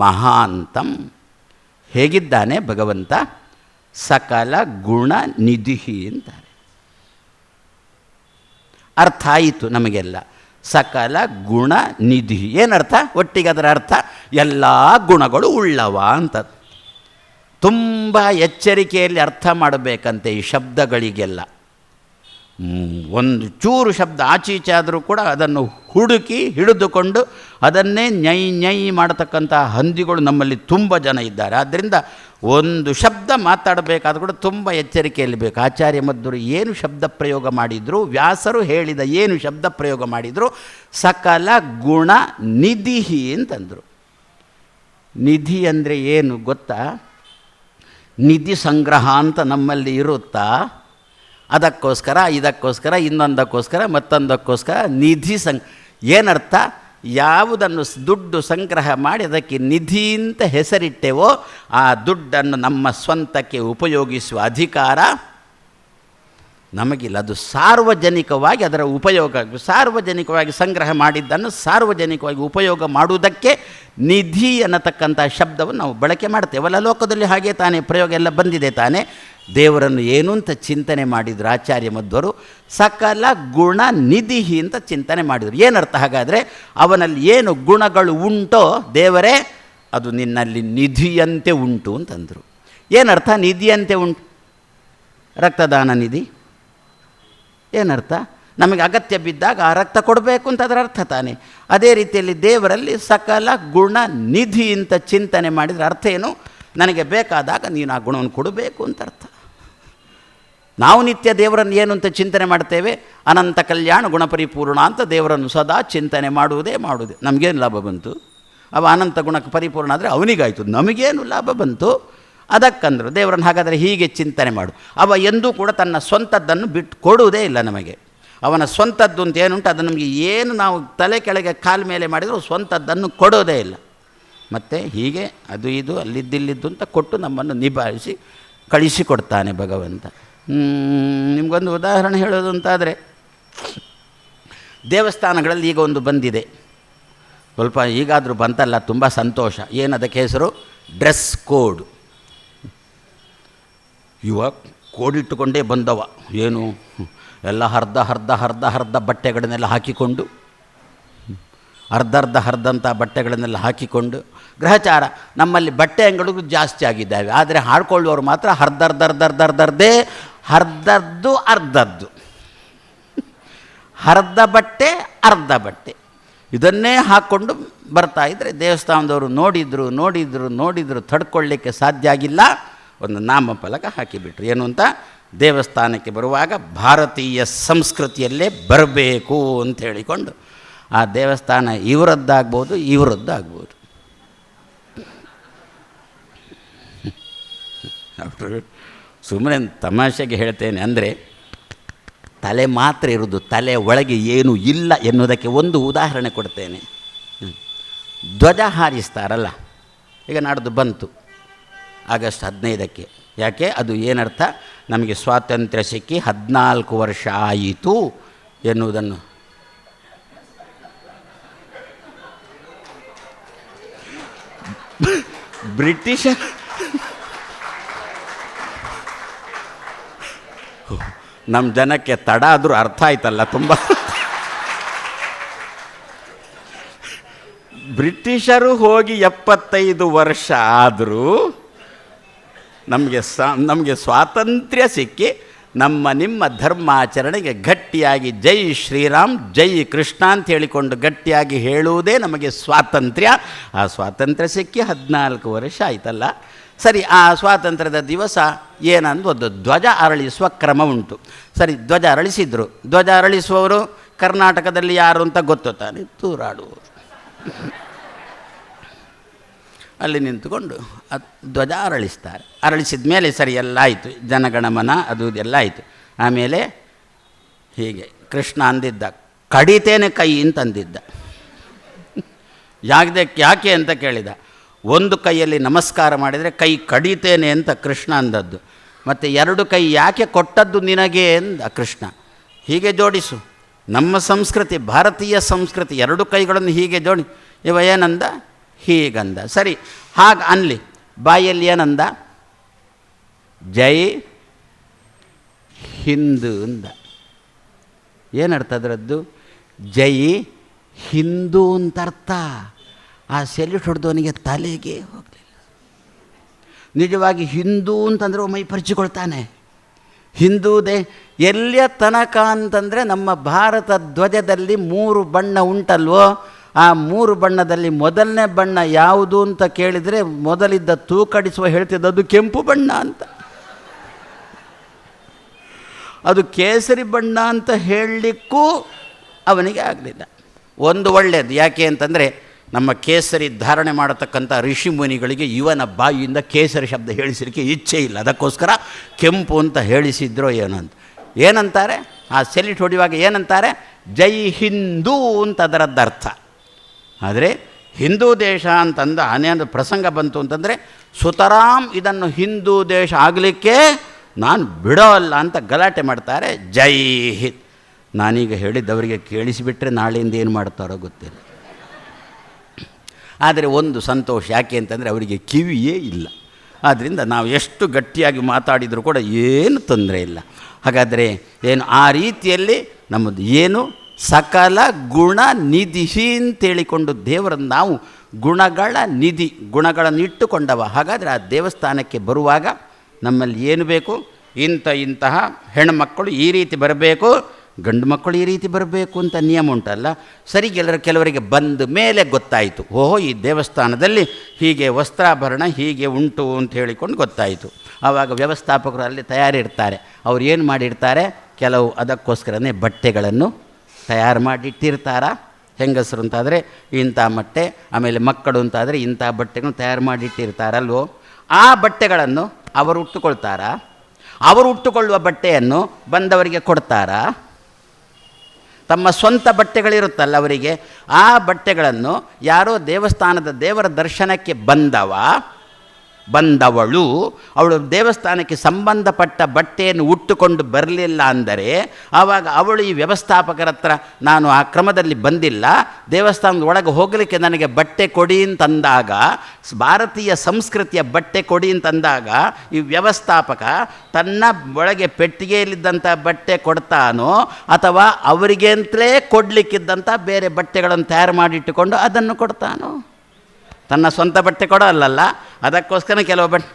ಮಹಾಂತಂ. ಹೇಗಿದ್ದಾನೆ ಭಗವಂತ? ಸಕಲ ಗುಣ ನಿಧಿ ಅಂತಾರೆ. ಅರ್ಥ ಆಯಿತು ನಮಗೆಲ್ಲ. ಸಕಲ ಗುಣ ನಿಧಿ ಏನರ್ಥ? ಒಟ್ಟಿಗೆ ಅದರ ಅರ್ಥ ಎಲ್ಲ ಗುಣಗಳು ಉಳ್ಳವ ಅಂತ. ತುಂಬ ಎಚ್ಚರಿಕೆಯಲ್ಲಿ ಅರ್ಥ ಮಾಡಬೇಕಂತೆ ಈ ಶಬ್ದಗಳಿಗೆಲ್ಲ. ಒಂದು ಚೂರು ಶಬ್ದ ಆಚೀಚೆ ಆದರೂ ಕೂಡ ಅದನ್ನು ಹುಡುಕಿ ಹಿಡಿದುಕೊಂಡು ಅದನ್ನೇ ñೈ ಮಾಡತಕ್ಕಂಥ ಹಂದಿಗಳು ನಮ್ಮಲ್ಲಿ ತುಂಬ ಜನ ಇದ್ದಾರೆ. ಆದ್ದರಿಂದ ಒಂದು ಶಬ್ದ ಮಾತಾಡಬೇಕಾದ್ರೂ ಕೂಡ ತುಂಬ ಎಚ್ಚರಿಕೆಯಲ್ಲಿ ಬೇಕು. ಆಚಾರ್ಯ ಮಧ್ವರು ಏನು ಶಬ್ದ ಪ್ರಯೋಗ ಮಾಡಿದರು, ವ್ಯಾಸರು ಹೇಳಿದ ಏನು ಶಬ್ದ ಪ್ರಯೋಗ ಮಾಡಿದರು? ಸಕಲ ಗುಣ ನಿಧಿ ಅಂತಂದರು. ನಿಧಿ ಅಂದರೆ ಏನು ಗೊತ್ತಾ? ನಿಧಿ ಸಂಗ್ರಹ ಅಂತ ನಮ್ಮಲ್ಲಿ ಇರುತ್ತಾ? ಇದಕ್ಕೋಸ್ಕರ ಇನ್ನೊಂದಕ್ಕೋಸ್ಕರ ಮತ್ತೊಂದಕ್ಕೋಸ್ಕರ ನಿಧಿ ಏನರ್ಥ? ಯಾವುದನ್ನು ದುಡ್ಡು ಸಂಗ್ರಹ ಮಾಡಿ ಅದಕ್ಕೆ ನಿಧಿ ಅಂತ ಹೆಸರಿಟ್ಟೆವೋ ಆ ದುಡ್ಡನ್ನು ನಮ್ಮ ಸ್ವಂತಕ್ಕೆ ಉಪಯೋಗಿಸುವ ಅಧಿಕಾರ ನಮಗಿಲ್ಲ. ಅದು ಸಾರ್ವಜನಿಕವಾಗಿ ಅದರ ಸಾರ್ವಜನಿಕವಾಗಿ ಸಂಗ್ರಹ ಮಾಡಿದ್ದನ್ನು ಸಾರ್ವಜನಿಕವಾಗಿ ಉಪಯೋಗ ಮಾಡುವುದಕ್ಕೆ ನಿಧಿ ಅನ್ನತಕ್ಕಂಥ ಶಬ್ದವನ್ನು ನಾವು ಬಳಕೆ ಮಾಡ್ತೇವಲ್ಲ. ಲೋಕದಲ್ಲಿ ಹಾಗೆ ತಾನೇ ಪ್ರಯೋಗ ಎಲ್ಲ ಬಂದಿದೆ ತಾನೇ. ದೇವರನ್ನು ಏನು ಅಂತ ಚಿಂತನೆ ಮಾಡಿದರು ಆಚಾರ್ಯ ಮಧ್ವರು? ಸಕಲ ಗುಣ ನಿಧಿ ಅಂತ ಚಿಂತನೆ ಮಾಡಿದರು. ಏನರ್ಥ ಹಾಗಾದರೆ? ಅವನಲ್ಲಿ ಏನು ಗುಣಗಳು ಉಂಟೋ ದೇವರೇ ಅದು ನಿನ್ನಲ್ಲಿ ನಿಧಿಯಂತೆ ಉಂಟು ಅಂತಂದರು. ಏನರ್ಥ ನಿಧಿಯಂತೆ ಉಂಟು? ರಕ್ತದಾನ ನಿಧಿ ಏನರ್ಥ? ನಮಗೆ ಅಗತ್ಯ ಬಿದ್ದಾಗ ಆ ರಕ್ತ ಕೊಡಬೇಕು ಅಂತ ಅದರ ಅರ್ಥ ತಾನೆ. ಅದೇ ರೀತಿಯಲ್ಲಿ ದೇವರಲ್ಲಿ ಸಕಲ ಗುಣ ನಿಧಿ ಅಂತ ಚಿಂತನೆ ಮಾಡಿದರೆ ಅರ್ಥ ಏನು? ನನಗೆ ಬೇಕಾದಾಗ ನೀನು ಆ ಗುಣವನ್ನು ಕೊಡಬೇಕು ಅಂತ ಅರ್ಥ. ನಾವು ನಿತ್ಯ ದೇವರನ್ನು ಏನು ಅಂತ ಚಿಂತನೆ ಮಾಡ್ತೇವೆ? ಅನಂತ ಕಲ್ಯಾಣ ಗುಣಪರಿಪೂರ್ಣ ಅಂತ ದೇವರನ್ನು ಸದಾ ಚಿಂತನೆ ಮಾಡುವುದೇ. ನಮಗೇನು ಲಾಭ ಬಂತು? ಅವ ಅನಂತ ಗುಣಕ್ಕೆ ಪರಿಪೂರ್ಣ ಆದರೆ ಅವನಿಗಾಯಿತು, ನಮಗೇನು ಲಾಭ ಬಂತು? ಅದಕ್ಕಂದರು ದೇವರನ್ನು ಹಾಗಾದರೆ ಹೀಗೆ ಚಿಂತನೆ ಮಾಡು. ಅವ ಎಂದೂ ಕೂಡ ತನ್ನ ಸ್ವಂತದ್ದನ್ನು ಬಿಟ್ಟು ಕೊಡುವುದೇ ಇಲ್ಲ ನಮಗೆ. ಅವನ ಸ್ವಂತದ್ದು ಅಂತ ಏನುಂಟು ಅದು ನಮಗೆ ಏನು ನಾವು ತಲೆ ಕೆಳಗೆ ಕಾಲ ಮೇಲೆ ಮಾಡಿದರೂ ಸ್ವಂತದ್ದನ್ನು ಕೊಡೋದೇ ಇಲ್ಲ. ಮತ್ತು ಹೀಗೆ ಅದು ಇದು ಅಲ್ಲಿದ್ದಿಲ್ಲಿದ್ದು ಅಂತ ಕೊಟ್ಟು ನಮ್ಮನ್ನು ನಿಭಾಯಿಸಿ ಕಳಿಸಿಕೊಡ್ತಾನೆ ಭಗವಂತ. ನಿಮಗೊಂದು ಉದಾಹರಣೆ ಹೇಳೋದು ಅಂತಾದರೆ, ದೇವಸ್ಥಾನಗಳಲ್ಲಿ ಈಗ ಒಂದು ಬಂದಿದೆ, ಸ್ವಲ್ಪ ಈಗಾದರೂ ಬಂತಲ್ಲ, ತುಂಬ ಸಂತೋಷ. ಏನದಕ್ಕೆ ಹೆಸರು? Dress code. ಇವಾಗ ಕೋಡಿಟ್ಟುಕೊಂಡೇ ಬಂದವ. ಏನು ಎಲ್ಲ ಅರ್ಧ ಬಟ್ಟೆಗಳನ್ನೆಲ್ಲ ಹಾಕಿಕೊಂಡು, ಅರ್ಧಂಥ ಬಟ್ಟೆಗಳನ್ನೆಲ್ಲ ಹಾಕಿಕೊಂಡು ಗ್ರಹಚಾರ. ನಮ್ಮಲ್ಲಿ ಬಟ್ಟೆ ಅಂಗಡಿಗಳು ಜಾಸ್ತಿ ಆಗಿದ್ದಾವೆ, ಆದರೆ ಹಾಡ್ಕೊಳ್ಳುವವರು ಮಾತ್ರ ಅರ್ಧದ್ದು ಅರ್ಧ ಬಟ್ಟೆ ಅರ್ಧ ಬಟ್ಟೆ ಇದನ್ನೇ ಹಾಕ್ಕೊಂಡು ಬರ್ತಾಯಿದ್ರೆ ದೇವಸ್ಥಾನದವರು ನೋಡಿದ್ರು ತಡ್ಕೊಳ್ಳಿಕ್ಕೆ ಸಾಧ್ಯ ಆಗಿಲ್ಲ. ಒಂದು ನಾಮಫಲಕ ಹಾಕಿಬಿಟ್ರು. ಏನು ಅಂತ? ದೇವಸ್ಥಾನಕ್ಕೆ ಬರುವಾಗ ಭಾರತೀಯ ಸಂಸ್ಕೃತಿಯಲ್ಲೇ ಬರಬೇಕು ಅಂತ ಹೇಳಿಕೊಂಡು. ಆ ದೇವಸ್ಥಾನ ಇವರದ್ದಾಗ್ಬೋದು. ಸುಮ್ಮನೆ ತಮಾಷೆಗೆ ಹೇಳ್ತೇನೆ. ಅಂದರೆ ತಲೆ ಮಾತ್ರ ಇರೋದು, ತಲೆ ಒಳಗೆ ಏನೂ ಇಲ್ಲ ಎನ್ನುವುದಕ್ಕೆ ಒಂದು ಉದಾಹರಣೆ ಕೊಡ್ತೇನೆ. ಧ್ವಜ ಹಾರಿಸ್ತಾರಲ್ಲ, ಈಗ ನಾಡ್ದು ಬಂತು ಆಗಸ್ಟ್ 15ಕ್ಕೆ. ಯಾಕೆ? ಅದು ಏನರ್ಥ? ನಮಗೆ ಸ್ವಾತಂತ್ರ್ಯ ಸಿಕ್ಕಿ 14 ವರ್ಷ ಆಯಿತು ಎನ್ನುವುದನ್ನು. ಬ್ರಿಟಿಷ ನಮ್ಮ ಜನಕ್ಕೆ ತಡ ಆದರೂ ಅರ್ಥ ಆಯ್ತಲ್ಲ ತುಂಬ. ಬ್ರಿಟಿಷರು ಹೋಗಿ 75 ವರ್ಷ ಆದರೂ ನಮಗೆ ಸ್ವಾತಂತ್ರ್ಯ ಸಿಕ್ಕಿ ನಿಮ್ಮ ಧರ್ಮಾಚರಣೆಗೆ ಗಟ್ಟಿಯಾಗಿ ಜೈ ಶ್ರೀರಾಮ್ ಜೈ ಕೃಷ್ಣ ಅಂತ ಹೇಳಿಕೊಂಡು ಗಟ್ಟಿಯಾಗಿ ಹೇಳುವುದೇ ನಮಗೆ ಸ್ವಾತಂತ್ರ್ಯ. ಆ ಸ್ವಾತಂತ್ರ್ಯ ಸಿಕ್ಕಿ 14 ವರ್ಷ ಆಯ್ತಲ್ಲ. ಸರಿ, ಆ ಸ್ವಾತಂತ್ರ್ಯದ ದಿವಸ ಏನಂದು ಒಂದು ಧ್ವಜ ಅರಳಿಸುವ ಕ್ರಮ ಉಂಟು. ಸರಿ, ಧ್ವಜ ಅರಳಿಸಿದ್ರು. ಧ್ವಜ ಅರಳಿಸುವವರು ಕರ್ನಾಟಕದಲ್ಲಿ ಯಾರು ಅಂತ ಗೊತ್ತು ತಾನೆ? ತೂರಾಡುವವರು. ಅಲ್ಲಿ ನಿಂತುಕೊಂಡು ಧ್ವಜ ಅರಳಿಸ್ತಾರೆ. ಅರಳಿಸಿದ ಮೇಲೆ ಸರಿ ಎಲ್ಲ ಆಯಿತು, ಜನಗಣಮನ ಅದು ಇದೆಲ್ಲ ಆಯಿತು. ಆಮೇಲೆ ಹೀಗೆ ಕೃಷ್ಣ ಅಂದಿದ್ದ, ಕಡಿತೇನೆ ಕೈ ಅಂತಂದಿದ್ದ. ಯಾಕೆ ಅಂತ ಕೇಳಿದ. ಒಂದು ಕೈಯಲ್ಲಿ ನಮಸ್ಕಾರ ಮಾಡಿದರೆ ಕೈ ಕಡಿತೇನೆ ಅಂತ ಕೃಷ್ಣ ಅಂದದ್ದು. ಮತ್ತು 2 ಕೈ ಯಾಕೆ ಕೊಟ್ಟದ್ದು ನಿನಗೆ ಅಂದ ಕೃಷ್ಣ. ಹೀಗೆ ಜೋಡಿಸು, ನಮ್ಮ ಸಂಸ್ಕೃತಿ ಭಾರತೀಯ ಸಂಸ್ಕೃತಿ, 2 ಕೈಗಳನ್ನು ಹೀಗೆ ಜೋಡಿ. ಇವ ಏನಂದ? ಹೀಗಂದ. ಸರಿ, ಹಾಗೆ ಅನ್ಲಿ. ಬಾಯಲ್ಲಿ ಏನಂದ? ಜೈ ಹಿಂದೂ ಅಂದ. ಏನರ್ಥ ಅದರದ್ದು? ಜೈ ಹಿಂದೂ ಅಂತ ಅರ್ಥ. ಆ ಸೆಲ್ಯೂಟ್ ಹೊಡೆದವನಿಗೆ ತಲೆಗೆ ಹೋಗಲಿಲ್ಲ. ನಿಜವಾಗಿ ಹಿಂದೂ ಅಂತಂದರೆ ಮೈ ಪರಿಚಿಕೊಳ್ತಾನೆ. ಹಿಂದೂದೇ ಎಲ್ಲಿಯ ತನಕ ಅಂತಂದರೆ ನಮ್ಮ ಭಾರತ ಧ್ವಜದಲ್ಲಿ 3 ಬಣ್ಣ ಉಂಟಲ್ವೋ, ಆ 3 ಬಣ್ಣದಲ್ಲಿ ಮೊದಲನೇ ಬಣ್ಣ ಯಾವುದು ಅಂತ ಕೇಳಿದರೆ ಮೊದಲಿದ್ದ ತೂಕಡಿಸುವ ಹೇಳ್ತಿದ್ದದ್ದು ಕೆಂಪು ಬಣ್ಣ ಅಂತ. ಅದು ಕೇಸರಿ ಬಣ್ಣ ಅಂತ ಹೇಳಲಿಕ್ಕೂ ಅವನಿಗೆ ಆಗಲಿಲ್ಲ. ಒಂದು ಒಳ್ಳೆಯದು. ಯಾಕೆ ಅಂತಂದರೆ ನಮ್ಮ ಕೇಸರಿ ಧಾರಣೆ ಮಾಡತಕ್ಕಂಥ ಋಷಿ ಮುನಿಗಳಿಗೆ ಇವನ ಬಾಯಿಯಿಂದ ಕೇಸರಿ ಶಬ್ದ ಹೇಳಿಸಲಿಕ್ಕೆ ಇಚ್ಛೆ ಇಲ್ಲ, ಅದಕ್ಕೋಸ್ಕರ ಕೆಂಪು ಅಂತ ಹೇಳಿಸಿದ್ರೋ ಏನಂತ. ಏನಂತಾರೆ ಆ ಸೆಲಿಟ್ ಹೊಡೆಯುವಾಗ ಏನಂತಾರೆ? ಜೈ ಹಿಂದೂ ಅಂತ ಅದರದ್ದರ್ಥ. ಆದರೆ ಹಿಂದೂ ದೇಶ ಅಂತಂದು ಅನೇಕ ಪ್ರಸಂಗ ಬಂತು ಅಂತಂದರೆ ಸುತರಾಮ್ ಇದನ್ನು ಹಿಂದೂ ದೇಶ ಆಗಲಿಕ್ಕೆ ನಾನು ಬಿಡೋಲ್ಲ ಅಂತ ಗಲಾಟೆ ಮಾಡ್ತಾರೆ. ಜೈ ಹಿಂದ್. ನಾನೀಗ ಹೇಳಿದ್ದವರಿಗೆ ಕೇಳಿಸಿಬಿಟ್ರೆ ನಾಳೆಯಿಂದ ಏನು ಮಾಡ್ತಾರೋ ಗೊತ್ತಿಲ್ಲ. ಆದರೆ ಒಂದು ಸಂತೋಷ, ಯಾಕೆ ಅಂತಂದರೆ ಅವರಿಗೆ ಕಿವಿಯೇ ಇಲ್ಲ. ಆದ್ದರಿಂದ ನಾವು ಎಷ್ಟು ಗಟ್ಟಿಯಾಗಿ ಮಾತಾಡಿದರೂ ಕೂಡ ಏನು ತೊಂದರೆ ಇಲ್ಲ. ಹಾಗಾದರೆ ಏನು ಆ ರೀತಿಯಲ್ಲಿ ನಮ್ಮದು ಏನು ಸಕಲ ಗುಣ ನಿಧಿ ಅಂತೇಳಿಕೊಂಡು ದೇವರನ್ನು ನಾವು ಗುಣಗಳ ನಿಧಿ, ಗುಣಗಳನ್ನು ಇಟ್ಟುಕೊಂಡವ. ಹಾಗಾದರೆ ಆ ದೇವಸ್ಥಾನಕ್ಕೆ ಬರುವಾಗ ನಮ್ಮಲ್ಲಿ ಏನು ಬೇಕು? ಇಂತಹ ಹೆಣ್ಣುಮಕ್ಕಳು ಈ ರೀತಿ ಬರಬೇಕು, ಗಂಡು ಮಕ್ಕಳು ಈ ರೀತಿ ಬರಬೇಕು ಅಂತ ನಿಯಮ ಉಂಟಲ್ಲ. ಸರಿ, ಕೆಲವರಿಗೆ ಬಂದ ಮೇಲೆ ಗೊತ್ತಾಯಿತು, ಓಹೋ ಈ ದೇವಸ್ಥಾನದಲ್ಲಿ ಹೀಗೆ ವಸ್ತ್ರಾಭರಣ ಹೀಗೆ ಉಂಟು ಅಂತ ಹೇಳಿಕೊಂಡು ಗೊತ್ತಾಯಿತು. ಆವಾಗ ವ್ಯವಸ್ಥಾಪಕರು ಅಲ್ಲಿ ತಯಾರಿರ್ತಾರೆ. ಅವ್ರು ಏನು ಮಾಡಿರ್ತಾರೆ? ಕೆಲವು ಅದಕ್ಕೋಸ್ಕರನೇ ಬಟ್ಟೆಗಳನ್ನು ತಯಾರು ಮಾಡಿಟ್ಟಿರ್ತಾರ. ಹೆಂಗಸರು ಅಂತಾದರೆ ಇಂಥ ಬಟ್ಟೆ, ಆಮೇಲೆ ಮಕ್ಕಳು ಅಂತಾದರೆ ಇಂಥ ಬಟ್ಟೆಗಳನ್ನು ತಯಾರು ಮಾಡಿಟ್ಟಿರ್ತಾರಲ್ವೋ. ಆ ಬಟ್ಟೆಗಳನ್ನು ಅವರು ಉಟ್ಟುಕೊಳ್ತಾರಾ? ಅವರು ಉಟ್ಟುಕೊಳ್ಳುವ ಬಟ್ಟೆಯನ್ನು ಬಂದವರಿಗೆ ಕೊಡ್ತಾರಾ? ತಮ್ಮ ಸ್ವಂತ ಬಟ್ಟೆಗಳಿರುತ್ತಲ್ಲ ಅವರಿಗೆ, ಆ ಬಟ್ಟೆಗಳನ್ನು ಯಾರೋ ದೇವಸ್ಥಾನದ ದೇವರ ದರ್ಶನಕ್ಕೆ ಬಂದವಳು ಅವಳು ದೇವಸ್ಥಾನಕ್ಕೆ ಸಂಬಂಧಪಟ್ಟ ಬಟ್ಟೆಯನ್ನು ಉಟ್ಟುಕೊಂಡು ಬರಲಿಲ್ಲ ಅಂದರೆ ಆವಾಗ ಅವಳು ಈ ವ್ಯವಸ್ಥಾಪಕರ ಹತ್ರ ನಾನು ಆ ಕ್ರಮದಲ್ಲಿ ಬಂದಿಲ್ಲ, ದೇವಸ್ಥಾನದ ಒಳಗೆ ಹೋಗಲಿಕ್ಕೆ ನನಗೆ ಬಟ್ಟೆ ಕೊಡಿ ಅಂತಂದಾಗ, ಭಾರತೀಯ ಸಂಸ್ಕೃತಿಯ ಬಟ್ಟೆ ಕೊಡಿ ಅಂತಂದಾಗ ಈ ವ್ಯವಸ್ಥಾಪಕ ತನ್ನ ಒಳಗೆ ಪೆಟ್ಟಿಗೆಯಲ್ಲಿದ್ದಂಥ ಬಟ್ಟೆ ಕೊಡ್ತಾನೋ ಅಥವಾ ಅವರಿಗೆ ಅಂತಲೇ ಕೊಡಲಿಕ್ಕಿದ್ದಂಥ ಬೇರೆ ಬಟ್ಟೆಗಳನ್ನು ತಯಾರು ಮಾಡಿಟ್ಟುಕೊಂಡು ಅದನ್ನು ಕೊಡ್ತಾನೋ? ತನ್ನ ಸ್ವಂತ ಬಟ್ಟೆ ಕೊಡೋಲ್ಲಲ್ಲ, ಅದಕ್ಕೋಸ್ಕರ ಕೆಲವು ಬಟ್ಟೆ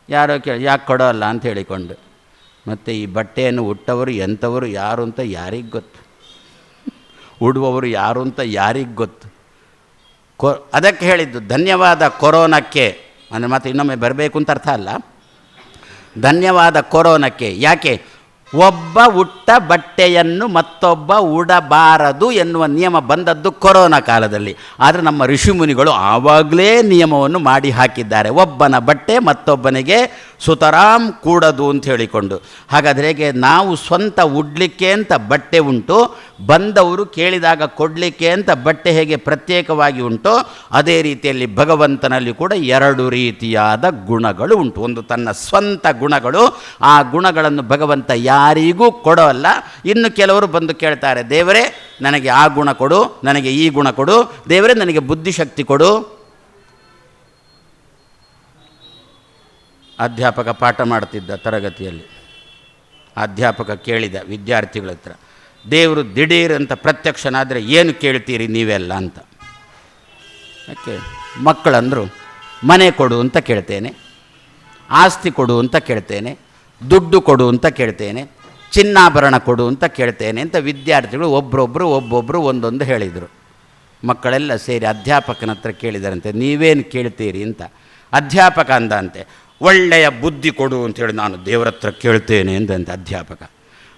ಯಾರೋ ಯಾಕೆ ಕೊಡೋಲ್ಲ ಅಂತ ಹೇಳಿಕೊಂಡು. ಮತ್ತು ಈ ಬಟ್ಟೆಯನ್ನು ಉಟ್ಟವರು ಎಂಥವರು ಯಾರು ಅಂತ ಯಾರಿಗೆ ಗೊತ್ತು? ಉಡುವವರು ಯಾರು ಅಂತ ಯಾರಿಗೆ ಗೊತ್ತು? ಅದಕ್ಕೆ ಹೇಳಿದ್ದು ಧನ್ಯವಾದ ಕೊರೋನಾಕ್ಕೆ. ಅಂದರೆ ಮತ್ತೆ ಇನ್ನೊಮ್ಮೆ ಬರಬೇಕು ಅಂತ ಅರ್ಥ ಅಲ್ಲ, ಧನ್ಯವಾದ ಕೊರೋನಾಕ್ಕೆ. ಯಾಕೆ? ಒಬ್ಬ ಉಟ್ಟ ಬಟ್ಟೆಯನ್ನು ಮತ್ತೊಬ್ಬ ಉಡಬಾರದು ಎನ್ನುವ ನಿಯಮ ಬಂದದ್ದು ಕೊರೋನಾ ಕಾಲದಲ್ಲಿ. ಆದರೆ ನಮ್ಮ ಋಷಿಮುನಿಗಳು ಆವಾಗಲೇ ನಿಯಮವನ್ನು ಮಾಡಿ ಹಾಕಿದ್ದಾರೆ, ಒಬ್ಬನ ಬಟ್ಟೆ ಮತ್ತೊಬ್ಬನಿಗೆ ಸುತರಾಮ್ ಕೂಡದು ಅಂತ ಹೇಳಿಕೊಂಡು. ಹಾಗಾದರೆ ಹೇಗೆ ನಾವು ಸ್ವಂತ ಉಡ್ಲಿಕ್ಕೆ ಅಂತ ಬಟ್ಟೆ ಉಂಟು, ಬಂದವರು ಕೇಳಿದಾಗ ಕೊಡಲಿಕ್ಕೆ ಅಂತ ಬಟ್ಟೆ ಹೇಗೆ ಪ್ರತ್ಯೇಕವಾಗಿ ಉಂಟು, ಅದೇ ರೀತಿಯಲ್ಲಿ ಭಗವಂತನಲ್ಲಿ ಕೂಡ ಎರಡು ರೀತಿಯಾದ ಗುಣಗಳು ಉಂಟು. ಒಂದು ತನ್ನ ಸ್ವಂತ ಗುಣಗಳು, ಆ ಗುಣಗಳನ್ನು ಭಗವಂತ ಯಾರಿಗೂ ಕೊಡೋಲ್ಲ. ಇನ್ನು ಕೆಲವರು ಬಂದು ಕೇಳ್ತಾರೆ, ದೇವರೇ ನನಗೆ ಆ ಗುಣ ಕೊಡು, ನನಗೆ ಈ ಗುಣ ಕೊಡು, ದೇವರೇ ನನಗೆ ಬುದ್ಧಿಶಕ್ತಿ ಕೊಡು. ಅಧ್ಯಾಪಕ ಪಾಠ ಮಾಡ್ತಿದ್ದ ತರಗತಿಯಲ್ಲಿ, ಅಧ್ಯಾಪಕ ಕೇಳಿದ ವಿದ್ಯಾರ್ಥಿಗಳ ಹತ್ರ, ದೇವರು ದಿಢೀರ್ ಅಂತ ಪ್ರತ್ಯಕ್ಷನಾದರೆ ಏನು ಕೇಳ್ತೀರಿ ನೀವೆಲ್ಲ ಅಂತ. ಯಾಕೆ? ಮಕ್ಕಳಂದರು ಮನೆ ಕೊಡು ಅಂತ ಕೇಳ್ತೇನೆ, ಆಸ್ತಿ ಕೊಡು ಅಂತ ಕೇಳ್ತೇನೆ, ದುಡ್ಡು ಕೊಡು ಅಂತ ಕೇಳ್ತೇನೆ, ಚಿನ್ನಾಭರಣ ಕೊಡು ಅಂತ ಕೇಳ್ತೇನೆ ಅಂತ ವಿದ್ಯಾರ್ಥಿಗಳು ಒಬ್ಬೊಬ್ಬರು ಒಂದೊಂದು ಹೇಳಿದರು. ಮಕ್ಕಳೆಲ್ಲ ಸೇರಿ ಅಧ್ಯಾಪಕನ ಹತ್ರ ಕೇಳಿದರಂತೆ, ನೀವೇನು ಕೇಳ್ತೀರಿ ಅಂತ. ಅಧ್ಯಾಪಕ ಅಂದಂತೆ, ಒಳ್ಳೆಯ ಬುದ್ಧಿ ಕೊಡು ಅಂತೇಳಿ ನಾನು ದೇವರ ಹತ್ರ ಕೇಳ್ತೇನೆ ಎಂದಂತೆ ಅಧ್ಯಾಪಕ.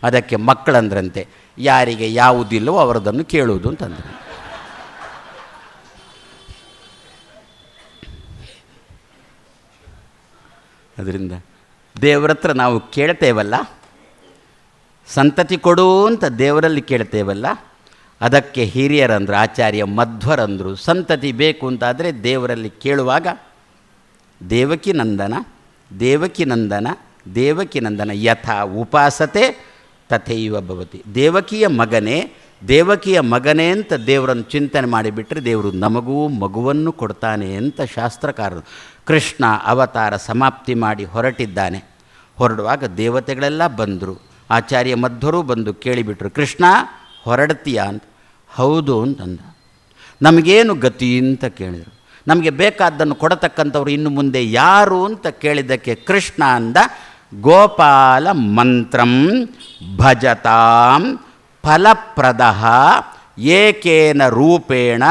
ಅದಕ್ಕೆ ಮಕ್ಕಳಂದ್ರಂತೆ, ಯಾರಿಗೆ ಯಾವುದಿಲ್ಲವೋ ಅವರದನ್ನು ಕೇಳುವುದು ಅಂತಂದರೆ. ಅದರಿಂದ ದೇವರ ಹತ್ರ ನಾವು ಕೇಳ್ತೇವಲ್ಲ, ಸಂತತಿ ಕೊಡು ಅಂತ ದೇವರಲ್ಲಿ ಕೇಳ್ತೇವಲ್ಲ, ಅದಕ್ಕೆ ಹಿರಿಯರಂದರು, ಆಚಾರ್ಯ ಮಧ್ವರಂದರು, ಸಂತತಿ ಬೇಕು ಅಂತಾದರೆ ದೇವರಲ್ಲಿ ಕೇಳುವಾಗ ದೇವಕಿ ನಂದನ ದೇವಕಿ ನಂದನ ದೇವಕಿ ನಂದನ ಯಥಾ ಉಪಾಸತೆ ತಥೈವ ಭವತಿ. ದೇವಕಿಯ ಮಗನೇ ಅಂತ ದೇವರನ್ನು ಚಿಂತನೆ ಮಾಡಿಬಿಟ್ರೆ ದೇವರು ನಮಗೂ ಮಗುವನ್ನು ಕೊಡ್ತಾನೆ ಅಂತ ಶಾಸ್ತ್ರಕಾರರು. ಕೃಷ್ಣ ಅವತಾರ ಸಮಾಪ್ತಿ ಮಾಡಿ ಹೊರಟಿದ್ದಾನೆ. ಹೊರಡುವಾಗ ದೇವತೆಗಳೆಲ್ಲ ಬಂದರು, ಆಚಾರ್ಯ ಮಧ್ವರು ಬಂದು ಕೇಳಿಬಿಟ್ರು, ಕೃಷ್ಣ ಹೊರಡ್ತೀಯ ಅಂತ. ಹೌದು ಅಂತಂದ. ನಮಗೇನು ಗತಿ ಅಂತ ಕೇಳಿದರು. ನಮಗೆ ಬೇಕಾದ್ದನ್ನು ಕೊಡತಕ್ಕಂಥವ್ರು ಇನ್ನು ಮುಂದೆ ಯಾರು ಅಂತ ಕೇಳಿದ್ದಕ್ಕೆ ಕೃಷ್ಣ ಅಂದ, ಗೋಪಾಲ ಮಂತ್ರಂ ಭಜತಾಂ ಫಲಪ್ರದ ಏಕೇನ ರೂಪೇಣ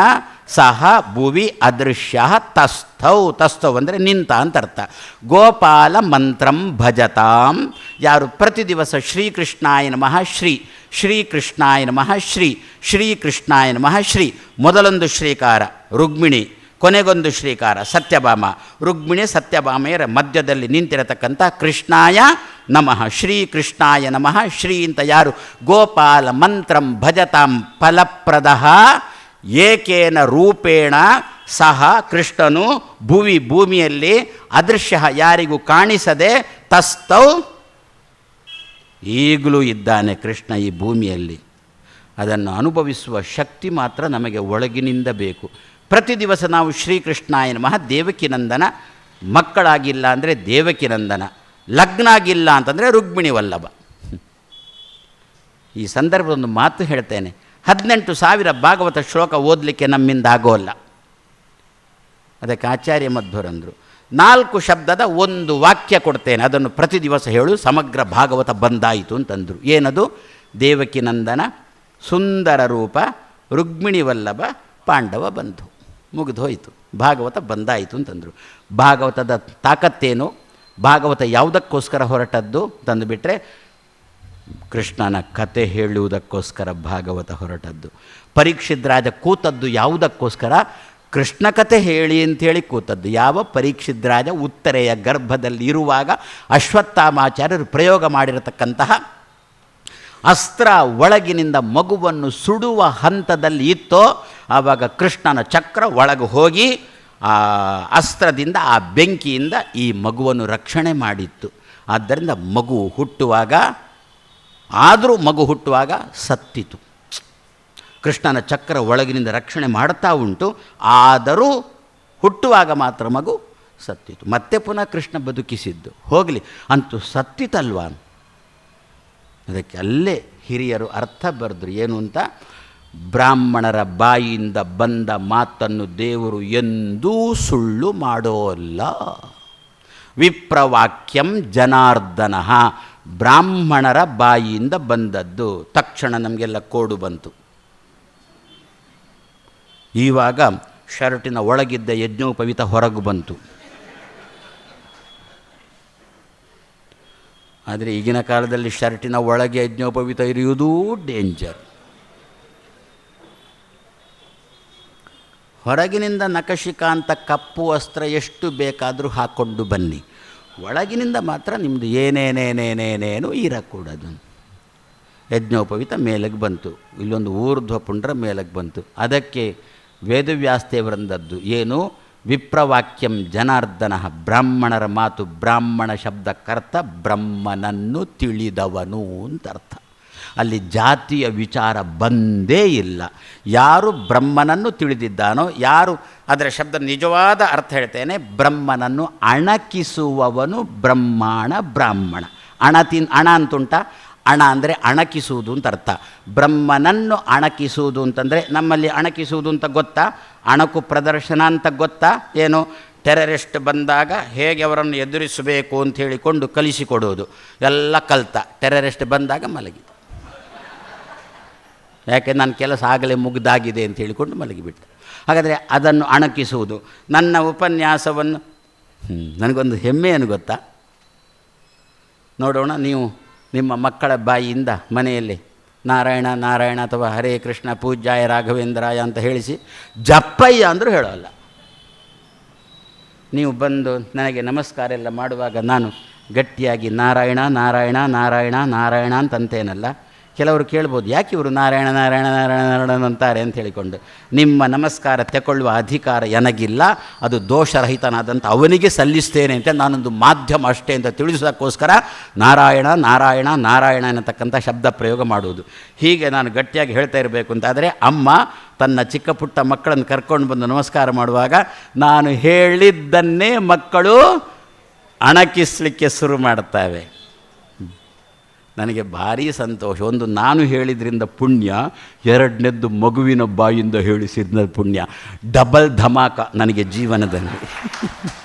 ಸಹ ಭುವಿ ಅದೃಶ್ಯ ತಸ್ಥೌ ಅಂದರೆ ನಿಂತ ಅಂತ ಅರ್ಥ. ಗೋಪಾಲ ಮಂತ್ರಂ ಭಜತಾಂ, ಯಾರು ಪ್ರತಿ ದಿವಸ ಶ್ರೀಕೃಷ್ಣಾಯ ನಮಃ ಶ್ರೀಕೃಷ್ಣಾಯ ನಮಃ ಶ್ರೀ, ಶ್ರೀಕೃಷ್ಣಾಯ ನಮಃ ಶ್ರೀ. ಮೊದಲೊಂದು ಶ್ರೀಕಾರ ರುಕ್ಮಿಣಿ, ಕೊನೆಗೊಂದು ಶ್ರೀಕಾರ ಸತ್ಯಭಾಮ. ರುಕ್ಮಿಣಿ ಸತ್ಯಭಾಮೆಯರ ಮಧ್ಯದಲ್ಲಿ ನಿಂತಿರತಕ್ಕಂಥ ಕೃಷ್ಣಾಯ ನಮಃ, ಶ್ರೀಕೃಷ್ಣಾಯ ನಮಃ ಶ್ರೀ ಅಂತ ಯಾರು ಗೋಪಾಲ ಮಂತ್ರಂ ಭಜತಾಂ ಫಲಪ್ರದಃ ಏಕೇನ ರೂಪೇಣ ಸಹ ಕೃಷ್ಣನು ಭೂಮಿಯಲ್ಲಿ ಅದೃಶ್ಯ ಯಾರಿಗೂ ಕಾಣಿಸದೆ ತಸ್ತೌ ಈಗಲೂ ಇದ್ದಾನೆ ಕೃಷ್ಣ ಈ ಭೂಮಿಯಲ್ಲಿ. ಅದನ್ನು ಅನುಭವಿಸುವ ಶಕ್ತಿ ಮಾತ್ರ ನಮಗೆ ಒಳಗಿನಿಂದ ಬೇಕು. ಪ್ರತಿ ದಿವಸ ನಾವು ಶ್ರೀಕೃಷ್ಣಾಯ ನಮಃ ದೇವಕಿನಂದನ, ಮಕ್ಕಳಾಗಿಲ್ಲ ಅಂದರೆ ದೇವಕಿನಂದನ, ಲಗ್ನ ಆಗಿಲ್ಲ ಅಂತಂದರೆ ರುಕ್ಮಿಣಿ ವಲ್ಲಭ. ಈ ಸಂದರ್ಭದೊಂದು ಮಾತು ಹೇಳ್ತೇನೆ, 18,000 ಭಾಗವತ ಶ್ಲೋಕ ಓದಲಿಕ್ಕೆ ನಮ್ಮಿಂದ ಆಗೋಲ್ಲ. ಅದಕ್ಕೆ ಆಚಾರ್ಯ ಮಧ್ವರಂದರು 4 ಶಬ್ದದ ಒಂದು ವಾಕ್ಯ ಕೊಡ್ತೇನೆ, ಅದನ್ನು ಪ್ರತಿ ದಿವಸ ಹೇಳು, ಸಮಗ್ರ ಭಾಗವತ ಬಂದಾಯಿತು ಅಂತಂದರು. ಏನದು? ದೇವಕಿನಂದನ, ಸುಂದರ ರೂಪ, ರುಕ್ಮಿಣಿ ವಲ್ಲಭ, ಪಾಂಡವ ಬಂಧು, ಮುಗಿದು ಹೋಯಿತು, ಭಾಗವತ ಬಂದಾಯಿತು ಅಂತಂದರು. ಭಾಗವತದ ತಾಕತ್ತೇನು, ಭಾಗವತ ಯಾವುದಕ್ಕೋಸ್ಕರ ಹೊರಟದ್ದು ತಂದುಬಿಟ್ರೆ ಕೃಷ್ಣನ ಕತೆ ಹೇಳುವುದಕ್ಕೋಸ್ಕರ ಭಾಗವತ ಹೊರಟದ್ದು. ಪರೀಕ್ಷಿತ್ ರಾಜ ಕೂತದ್ದು ಯಾವುದಕ್ಕೋಸ್ಕರ? ಕೃಷ್ಣ ಕತೆ ಹೇಳಿ ಅಂಥೇಳಿ ಕೂತದ್ದು. ಯಾವ ಪರೀಕ್ಷಿತ್ ರಾಜ ಉತ್ತರೆಯ ಗರ್ಭದಲ್ಲಿ ಇರುವಾಗ ಅಶ್ವತ್ಥಾಮಾಚಾರ್ಯರು ಪ್ರಯೋಗ ಮಾಡಿರತಕ್ಕಂತಹ ಅಸ್ತ್ರ ಒಳಗಿನಿಂದ ಮಗುವನ್ನು ಸುಡುವ ಹಂತದಲ್ಲಿ ಇತ್ತೋ ಆವಾಗ ಕೃಷ್ಣನ ಚಕ್ರ ಒಳಗೆ ಹೋಗಿ ಆ ಅಸ್ತ್ರದಿಂದ, ಆ ಬೆಂಕಿಯಿಂದ ಈ ಮಗುವನ್ನು ರಕ್ಷಣೆ ಮಾಡಿತ್ತು. ಆದ್ದರಿಂದ ಮಗು ಹುಟ್ಟುವಾಗ ಸತ್ತಿತು. ಕೃಷ್ಣನ ಚಕ್ರ ಒಳಗಿನಿಂದ ರಕ್ಷಣೆ ಮಾಡ್ತಾ ಉಂಟು, ಆದರೂ ಹುಟ್ಟುವಾಗ ಮಾತ್ರ ಮಗು ಸತ್ತಿತು. ಮತ್ತೆ ಪುನಃ ಕೃಷ್ಣ ಬದುಕಿಸಿದ್ದು ಹೋಗಲಿ, ಅಂತೂ ಸತ್ತಿತಲ್ವಾ. ಅದಕ್ಕೆ ಅಲ್ಲೇ ಹಿರಿಯರು ಅರ್ಥ ಬರೆದ್ರು. ಏನು ಅಂತ? ಬ್ರಾಹ್ಮಣರ ಬಾಯಿಯಿಂದ ಬಂದ ಮಾತನ್ನು ದೇವರು ಎಂದೂ ಸುಳ್ಳು ಮಾಡೋಲ್ಲ. ವಿಪ್ರವಾಕ್ಯಂ ಜನಾರ್ದನ, ಬ್ರಾಹ್ಮಣರ ಬಾಯಿಯಿಂದ ಬಂದದ್ದು. ತಕ್ಷಣ ನಮಗೆಲ್ಲ ಕೋಡು ಬಂತು. ಇವಾಗ ಶರ್ಟಿನ ಒಳಗಿದ್ದ ಯಜ್ಞೋಪವೀತ ಹೊರಗೆ ಬಂತು. ಆದರೆ ಈಗಿನ ಕಾಲದಲ್ಲಿ ಶರ್ಟಿನ ಒಳಗೆ ಯಜ್ಞೋಪವೀತ ಇರುವುದೂ ಡೇಂಜರ್. ಹೊರಗಿನಿಂದ ನಖಶಿಖಾಂತ ಕಪ್ಪು ವಸ್ತ್ರ ಎಷ್ಟು ಬೇಕಾದರೂ ಹಾಕ್ಕೊಂಡು ಬನ್ನಿ, ಒಳಗಿನಿಂದ ಮಾತ್ರ ನಿಮ್ಮದು ಏನೇನೇನೇನೇನೇನು ಇರಕೂಡದು. ಯಜ್ಞೋಪವೀತ ಮೇಲಕ್ಕೆ ಬಂತು, ಇಲ್ಲೊಂದು ಊರ್ಧ್ವ ಪುಂಡ್ರ ಮೇಲಕ್ಕೆ ಬಂತು. ಅದಕ್ಕೆ ವೇದವ್ಯಾಸದೇವರಂದದ್ದು ಏನು? ವಿಪ್ರವಾಕ್ಯಂ ಜನಾರ್ದನ, ಬ್ರಾಹ್ಮಣರ ಮಾತು, ಬ್ರಾಹ್ಮಣ ಶಬ್ದಕ್ಕರ್ಥ ಬ್ರಹ್ಮನನ್ನು ತಿಳಿದವನು ಅಂತ ಅರ್ಥ. ಅಲ್ಲಿ ಜಾತಿಯ ವಿಚಾರ ಬಂದೇ ಇಲ್ಲ. ಯಾರು ಬ್ರಹ್ಮನನ್ನು ತಿಳಿದಿದ್ದಾನೋ, ಯಾರು ಅದರ ಶಬ್ದ ನಿಜವಾದ ಅರ್ಥ ಹೇಳ್ತೇನೆ, ಬ್ರಹ್ಮನನ್ನು ಅಣಕಿಸುವವನು ಬ್ರಹ್ಮಾಣ ಬ್ರಾಹ್ಮಣ. ಅಣ ಅಂತುಂಟ, ಅಣ ಅಂದರೆ ಅಣಕಿಸುವುದು ಅಂತ ಅರ್ಥ. ಬ್ರಹ್ಮನನ್ನು ಅಣಕಿಸುವುದು ಅಂತಂದರೆ, ನಮ್ಮಲ್ಲಿ ಅಣಕಿಸುವುದು ಅಂತ ಗೊತ್ತಾ? ಅಣಕು ಪ್ರದರ್ಶನ ಅಂತ ಗೊತ್ತಾ? ಏನು? ಟೆರರಿಸ್ಟ್ ಬಂದಾಗ ಹೇಗೆ ಅವರನ್ನು ಎದುರಿಸಬೇಕು ಅಂತ ಹೇಳಿಕೊಂಡು ಕಲಿಸಿಕೊಡೋದು ಎಲ್ಲ ಕಲ್ತ. ಟೆರರಿಸ್ಟ್ ಬಂದಾಗ ಮಲಗಿ, ಯಾಕೆ ನನ್ನ ಕೆಲಸ ಆಗಲೇ ಮುಗ್ದಾಗಿದೆ ಅಂತ ಹೇಳಿಕೊಂಡು ಮಲಗಿಬಿಟ್ಟೆ. ಹಾಗಾದರೆ ಅದನ್ನು ಅಣಕಿಸುವುದು. ನನ್ನ ಉಪನ್ಯಾಸವನ್ನು ನನಗೊಂದು ಹೆಮ್ಮೆ ಏನು ಗೊತ್ತಾ? ನೋಡೋಣ, ನೀವು ನಿಮ್ಮ ಮಕ್ಕಳ ಬಾಯಿಯಿಂದ ಮನೆಯಲ್ಲಿ ನಾರಾಯಣ ನಾರಾಯಣ ಅಥವಾ ಹರೇ ಕೃಷ್ಣ ಪೂಜ್ಯಾಯ ರಾಘವೇಂದ್ರಾಯ ಅಂತ ಹೇಳಿಸಿ ಜಪ್ಪಯ್ಯ ಅಂದರೂ ಹೇಳೋಲ್ಲ. ನೀವು ಬಂದು ನನಗೆ ನಮಸ್ಕಾರ ಎಲ್ಲ ಮಾಡುವಾಗ ನಾನು ಗಟ್ಟಿಯಾಗಿ ನಾರಾಯಣ ನಾರಾಯಣ ನಾರಾಯಣ ನಾರಾಯಣ ಅಂತಂತೇನಲ್ಲ. ಕೆಲವರು ಕೇಳ್ಬೋದು, ಯಾಕೆ ಇವರು ನಾರಾಯಣ ನಾರಾಯಣ ನಾರಾಯಣ ನಾರಾಯಣ ಅಂತಾರೆ ಅಂತ ಹೇಳಿಕೊಂಡು. ನಿಮ್ಮ ನಮಸ್ಕಾರ ತಗೊಳ್ಳುವ ಅಧಿಕಾರ ನನಗಿಲ್ಲ, ಅದು ದೋಷರಹಿತನಾದಂಥ ಅವನಿಗೆ ಸಲ್ಲಿಸ್ತೇನೆ ಅಂತ ನಾನೊಂದು ಮಾಧ್ಯಮ ಅಷ್ಟೇ ಅಂತ ತಿಳಿಸೋದಕ್ಕೋಸ್ಕರ ನಾರಾಯಣ ನಾರಾಯಣ ನಾರಾಯಣ ಅನ್ನತಕ್ಕಂಥ ಶಬ್ದ ಪ್ರಯೋಗ ಮಾಡುವುದು. ಹೀಗೆ ನಾನು ಗಟ್ಟಿಯಾಗಿ ಹೇಳ್ತಾ ಇರಬೇಕು ಅಂತಾದರೆ ಅಮ್ಮ ತನ್ನ ಚಿಕ್ಕ ಪುಟ್ಟ ಮಕ್ಕಳನ್ನು ಕರ್ಕೊಂಡು ಬಂದು ನಮಸ್ಕಾರ ಮಾಡುವಾಗ ನಾನು ಹೇಳಿದ್ದನ್ನೇ ಮಕ್ಕಳು ಅಣಕಿಸಲಿಕ್ಕೆ ಶುರು ಮಾಡ್ತವೆ. ನನಗೆ ಭಾರೀ ಸಂತೋಷ. ಒಂದು ನಾನು ಹೇಳಿದ್ರಿಂದ ಪುಣ್ಯ, ಎರಡನೇದ್ದು ಮಗುವಿನ ಬಾಯಿಂದ ಹೇಳಿಸಿದ ಪುಣ್ಯ. ಡಬಲ್ ಧಮಾಕ ನನಗೆ ಜೀವನದಲ್ಲಿ.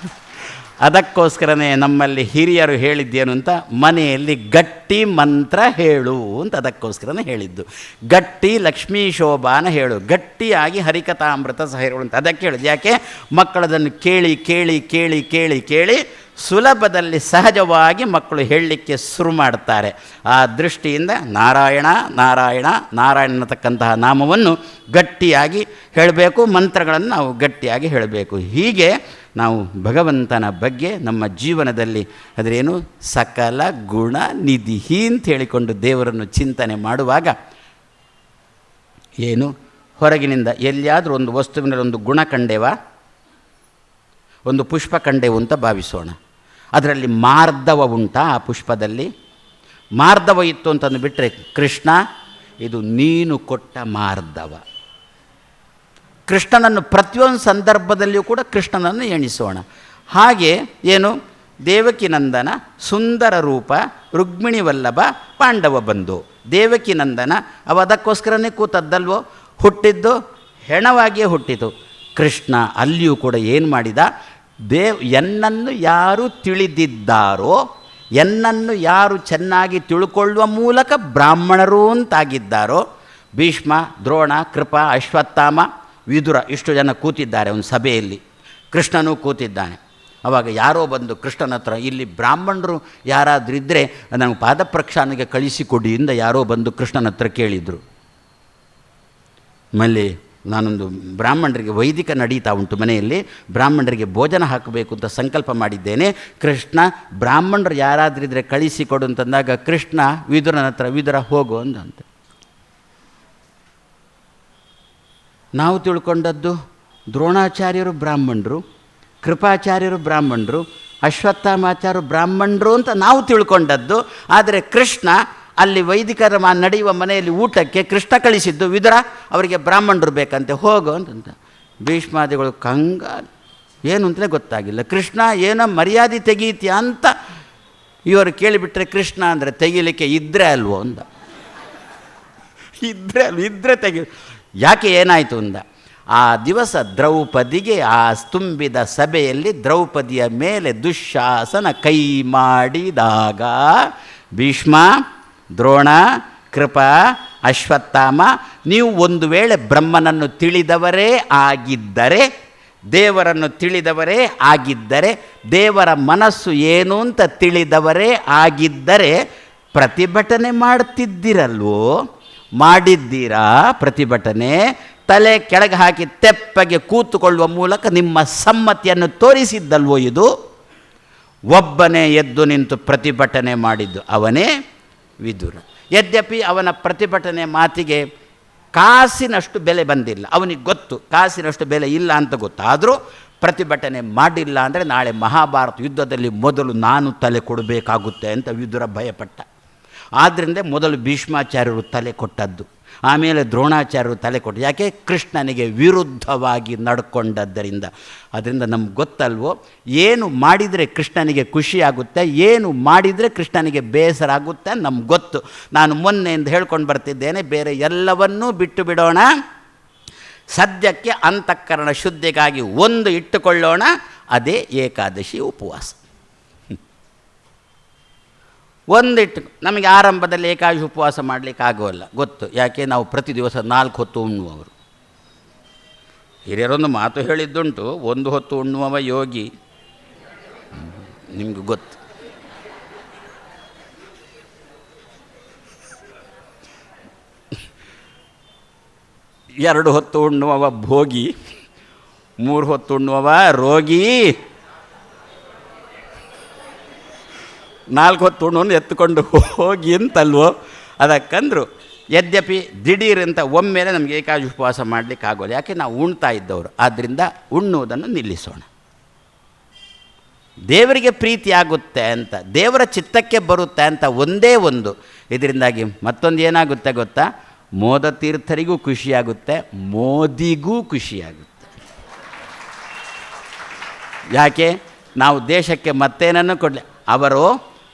ಅದಕ್ಕೋಸ್ಕರನೇ ನಮ್ಮಲ್ಲಿ ಹಿರಿಯರು ಹೇಳಿದ್ದೇನು ಅಂತ, ಮನೆಯಲ್ಲಿ ಗಟ್ಟಿ ಮಂತ್ರ ಹೇಳು ಅಂತ ಅದಕ್ಕೋಸ್ಕರನೇ ಹೇಳಿದ್ದು. ಗಟ್ಟಿ ಲಕ್ಷ್ಮೀ ಶೋಭಾನ ಹೇಳು, ಗಟ್ಟಿಯಾಗಿ ಹರಿಕಥಾಮೃತ ಸಹ ಹೇಳು ಅಂತ ಅದಕ್ಕೆ ಹೇಳಿದ್ದು. ಯಾಕೆ? ಮಕ್ಕಳದನ್ನು ಕೇಳಿ ಕೇಳಿ ಕೇಳಿ ಕೇಳಿ ಕೇಳಿ ಸುಲಭದಲ್ಲಿ ಸಹಜವಾಗಿ ಮಕ್ಕಳು ಹೇಳಲಿಕ್ಕೆ ಶುರು ಮಾಡ್ತಾರೆ. ಆ ದೃಷ್ಟಿಯಿಂದ ನಾರಾಯಣ ನಾರಾಯಣ ನಾರಾಯಣ ಅನ್ನತಕ್ಕಂತಹ ನಾಮವನ್ನು ಗಟ್ಟಿಯಾಗಿ ಹೇಳಬೇಕು, ಮಂತ್ರಗಳನ್ನು ನಾವು ಗಟ್ಟಿಯಾಗಿ ಹೇಳಬೇಕು. ಹೀಗೆ ನಾವು ಭಗವಂತನ ಬಗ್ಗೆ ನಮ್ಮ ಜೀವನದಲ್ಲಿ ಅದರೇನು ಸಕಲ ಗುಣ ನಿಧಿ ಅಂತ ಹೇಳಿಕೊಂಡು ದೇವರನ್ನು ಚಿಂತನೆ ಮಾಡುವಾಗ ಏನು ಹೊರಗಿನಿಂದ ಎಲ್ಲಿಯಾದರೂ ಒಂದು ವಸ್ತುವಿನಲ್ಲಿ ಒಂದು ಗುಣ ಕಂಡೇವಾ, ಒಂದು ಪುಷ್ಪ ಕಂಡೆವು ಅಂತ ಭಾವಿಸೋಣ. ಅದರಲ್ಲಿ ಮಾರ್ಧವ ಉಂಟಾ? ಆ ಪುಷ್ಪದಲ್ಲಿ ಮಾರ್ಧವ ಇತ್ತು ಅಂತಂದು ಬಿಟ್ಟರೆ, ಕೃಷ್ಣ ಇದು ನೀನು ಕೊಟ್ಟ ಮಾರ್ಧವ. ಕೃಷ್ಣನನ್ನು ಪ್ರತಿಯೊಂದು ಸಂದರ್ಭದಲ್ಲಿಯೂ ಕೂಡ ಕೃಷ್ಣನನ್ನು ಎಣಿಸೋಣ. ಹಾಗೆ ಏನು ದೇವಕಿ ನಂದನ ಸುಂದರ ರೂಪ ರುಕ್ಮಿಣಿ ವಲ್ಲಭ ಪಾಂಡವ ಬಂಧು. ದೇವಕಿ ನಂದನ ಅವ ಅದಕ್ಕೋಸ್ಕರನೇ ಕೂತದ್ದಲ್ವೋ, ಹುಟ್ಟಿದ್ದು ಹೆಣವಾಗಿಯೇ ಹುಟ್ಟಿತು. ಕೃಷ್ಣ ಅಲ್ಲಿಯೂ ಕೂಡ ಏನು ಮಾಡಿದ, ಎನ್ನನ್ನು ಯಾರು ತಿಳಿದಿದ್ದಾರೋ, ಎನ್ನನ್ನು ಯಾರು ಚೆನ್ನಾಗಿ ತಿಳ್ಕೊಳ್ಳುವ ಮೂಲಕ ಬ್ರಾಹ್ಮಣರು ಅಂತಾಗಿದ್ದಾರೋ, ಭೀಷ್ಮ, ದ್ರೋಣ, ಕೃಪ, ಅಶ್ವತ್ಥಾಮ, ವಿದುರ ಇಷ್ಟು ಜನ ಕೂತಿದ್ದಾರೆ ಒಂದು ಸಭೆಯಲ್ಲಿ. ಕೃಷ್ಣನೂ ಕೂತಿದ್ದಾನೆ. ಆವಾಗ ಯಾರೋ ಬಂದು ಕೃಷ್ಣನ ಹತ್ರ, ಇಲ್ಲಿ ಬ್ರಾಹ್ಮಣರು ಯಾರಾದರೂ ಇದ್ದರೆ ನನಗೆ ಪಾದಪ್ರಕ್ಷಾಲನೆಗೆ ಕಳಿಸಿಕೊಡಿ ಇಂದ ಯಾರೋ ಬಂದು ಕೃಷ್ಣನ ಹತ್ರ ಕೇಳಿದರು. ಆಮೇಲೆ ನಾನೊಂದು ಬ್ರಾಹ್ಮಣರಿಗೆ ವೈದಿಕ ನಡೀತಾ ಉಂಟು ಮನೆಯಲ್ಲಿ, ಬ್ರಾಹ್ಮಣರಿಗೆ ಭೋಜನ ಹಾಕಬೇಕು ಅಂತ ಸಂಕಲ್ಪ ಮಾಡಿದ್ದೇನೆ. ಕೃಷ್ಣ ಬ್ರಾಹ್ಮಣರು ಯಾರಾದ್ರಿದ್ರೆ ಕಳಿಸಿಕೊಡು ಅಂತಂದಾಗ ಕೃಷ್ಣ ವಿದುರನ ಹತ್ರ, ವಿದುರ ಹೋಗು ಅಂದಂತೆ. ನಾವು ತಿಳ್ಕೊಂಡದ್ದು ದ್ರೋಣಾಚಾರ್ಯರು ಬ್ರಾಹ್ಮಣರು, ಕೃಪಾಚಾರ್ಯರು ಬ್ರಾಹ್ಮಣರು, ಅಶ್ವತ್ಥಾಮಾಚಾರ್ಯರು ಬ್ರಾಹ್ಮಣರು ಅಂತ ನಾವು ತಿಳ್ಕೊಂಡದ್ದು. ಆದರೆ ಕೃಷ್ಣ ಅಲ್ಲಿ ವೈದಿಕರ ನಡೆಯುವ ಮನೆಯಲ್ಲಿ ಊಟಕ್ಕೆ ಕೃಷ್ಣ ಕಳಿಸಿದ್ದು ವಿದುರ ಅವರಿಗೆ ಬ್ರಾಹ್ಮಣರು ಬೇಕಂತೆ, ಹೋಗು ಅಂತಂತ. ಭೀಷ್ಮಾದಿಗಳು ಕಂಗಾಲು, ಏನು ಅಂತಲೇ ಗೊತ್ತಾಗಿಲ್ಲ. ಕೃಷ್ಣ ಏನೋ ಮರ್ಯಾದೆ ತೆಗೀತೀಯ ಅಂತ ಇವರು ಕೇಳಿಬಿಟ್ರೆ, ಕೃಷ್ಣ ಅಂದರೆ ತೆಗೀಲಿಕ್ಕೆ ಇದ್ದರೆ ಅಲ್ವೋ ಅಂದ. ಇದ್ರೆ ತೆಗಿ. ಯಾಕೆ ಏನಾಯಿತು ಅಂದ, ಆ ದಿವಸ ದ್ರೌಪದಿಗೆ ಆ ತುಂಬಿದ ಸಭೆಯಲ್ಲಿ ದ್ರೌಪದಿಯ ಮೇಲೆ ದುಶ್ಯಾಸನ ಕೈ ಮಾಡಿದಾಗ ಭೀಷ್ಮ, ದ್ರೋಣ, ಕೃಪಾ, ಅಶ್ವತ್ಥಾಮ ನೀವು ಒಂದು ವೇಳೆ ಬ್ರಹ್ಮನನ್ನು ತಿಳಿದವರೇ ಆಗಿದ್ದರೆ, ದೇವರನ್ನು ತಿಳಿದವರೇ ಆಗಿದ್ದರೆ, ದೇವರ ಮನಸ್ಸು ಏನು ಅಂತ ತಿಳಿದವರೇ ಆಗಿದ್ದರೆ ಪ್ರತಿಭಟನೆ ಮಾಡ್ತಿದ್ದಿರಲ್ವೋ? ಮಾಡಿದ್ದೀರಾ ಪ್ರತಿಭಟನೆ? ತಲೆ ಕೆಳಗೆ ಹಾಕಿ ತೆಪ್ಪಗೆ ಕೂತುಕೊಳ್ಳುವ ಮೂಲಕ ನಿಮ್ಮ ಸಮ್ಮತಿಯನ್ನು ತೋರಿಸಿದ್ದಲ್ವೋ? ಇದು ಒಬ್ಬನೇ ಎದ್ದು ನಿಂತು ಪ್ರತಿಭಟನೆ ಮಾಡಿದ್ದು ಅವನೇ ವಿದುರ. ಯದ್ಯಪಿ ಅವನ ಪ್ರತಿಭಟನೆ ಮಾತಿಗೆ ಕಾಸಿನಷ್ಟು ಬೆಲೆ ಬಂದಿಲ್ಲ. ಅವನಿಗೆ ಗೊತ್ತು ಕಾಸಿನಷ್ಟು ಬೆಲೆ ಇಲ್ಲ ಅಂತ ಗೊತ್ತು. ಆದರೂ ಪ್ರತಿಭಟನೆ ಮಾಡಿಲ್ಲ ಅಂದರೆ ನಾಳೆ ಮಹಾಭಾರತ ಯುದ್ಧದಲ್ಲಿ ಮೊದಲು ನಾನು ತಲೆ ಕೊಡಬೇಕಾಗುತ್ತೆ ಅಂತ ವಿದುರ ಭಯಪಟ್ಟ. ಆದ್ದರಿಂದ ಮೊದಲು ಭೀಷ್ಮಾಚಾರ್ಯರು ತಲೆ ಕೊಟ್ಟದ್ದು, ಆಮೇಲೆ ದ್ರೋಣಾಚಾರ್ಯರು ತಲೆ ಕೊಟ್ಟು. ಯಾಕೆ? ಕೃಷ್ಣನಿಗೆ ವಿರುದ್ಧವಾಗಿ ನಡ್ಕೊಂಡದ್ದರಿಂದ. ಅದರಿಂದ ನಮ್ಗೆ ಗೊತ್ತಲ್ವೋ, ಏನು ಮಾಡಿದರೆ ಕೃಷ್ಣನಿಗೆ ಖುಷಿಯಾಗುತ್ತೆ, ಏನು ಮಾಡಿದರೆ ಕೃಷ್ಣನಿಗೆ ಬೇಸರ ಆಗುತ್ತೆ ನಮ್ಗೆ ಗೊತ್ತು. ನಾನು ಮೊನ್ನೆಯಿಂದ ಹೇಳ್ಕೊಂಡು ಬರ್ತಿದ್ದೇನೆ, ಬೇರೆ ಎಲ್ಲವನ್ನೂ ಬಿಟ್ಟು ಬಿಡೋಣ, ಸದ್ಯಕ್ಕೆ ಅಂತಃಕರಣ ಶುದ್ಧಿಗಾಗಿ ಒಂದು ಇಟ್ಟುಕೊಳ್ಳೋಣ, ಅದೇ ಏಕಾದಶಿ ಉಪವಾಸ. ಒಂದಿಟ್ಟು ನಮಗೆ ಆರಂಭದಲ್ಲಿ ಏಕಾದಶಿ ಉಪವಾಸ ಮಾಡಲಿಕ್ಕೆ ಆಗೋಲ್ಲ, ಗೊತ್ತು. ಯಾಕೆ? ನಾವು ಪ್ರತಿ ದಿವಸ 4 ಹೊತ್ತು ಉಣ್ಣುವವರು. ಹಿರಿಯರೊಂದು ಮಾತು ಹೇಳಿದ್ದುಂಟು, 1 ಹೊತ್ತು ಉಣ್ಣುವವ ಯೋಗಿ. ನಿಮ್ಗೆ ಗೊತ್ತು. ಎರಡು ಹೊತ್ತು ಉಣ್ಣುವವ ಭೋಗಿ, 3 ಹೊತ್ತು ಉಣ್ಣುವವ ರೋಗಿ, 4 ಹೊತ್ತು ಉಣ್ಣುವನ್ನು ಎತ್ತುಕೊಂಡು ಹೋಗಿ ಅಂತಲ್ವೋ? ಅದಕ್ಕಂದ್ರು ಯದ್ಯಪಿ ದಿಢೀರಂತ ಒಮ್ಮೆಲೆ ನಮಗೆ ಏಕಾದಶಿ ಉಪವಾಸ ಮಾಡಲಿಕ್ಕೆ ಆಗೋಲ್ಲ. ಯಾಕೆ? ನಾವು ಉಣ್ತಾ ಇದ್ದವರು. ಆದ್ದರಿಂದ ಉಣ್ಣುವುದನ್ನು ನಿಲ್ಲಿಸೋಣ. ದೇವರಿಗೆ ಪ್ರೀತಿ ಆಗುತ್ತೆ ಅಂತ, ದೇವರ ಚಿತ್ತಕ್ಕೆ ಬರುತ್ತೆ ಅಂತ ಒಂದೇ ಒಂದು. ಇದರಿಂದಾಗಿ ಮತ್ತೊಂದು ಏನಾಗುತ್ತೆ ಗೊತ್ತಾ? ಮೋದ ತೀರ್ಥರಿಗೂ ಖುಷಿಯಾಗುತ್ತೆ, ಮೋದಿಗೂ ಖುಷಿಯಾಗುತ್ತೆ. ಯಾಕೆ? ನಾವು ದೇಶಕ್ಕೆ ಮತ್ತೇನನ್ನು ಕೊಡಲಿ. ಅವರು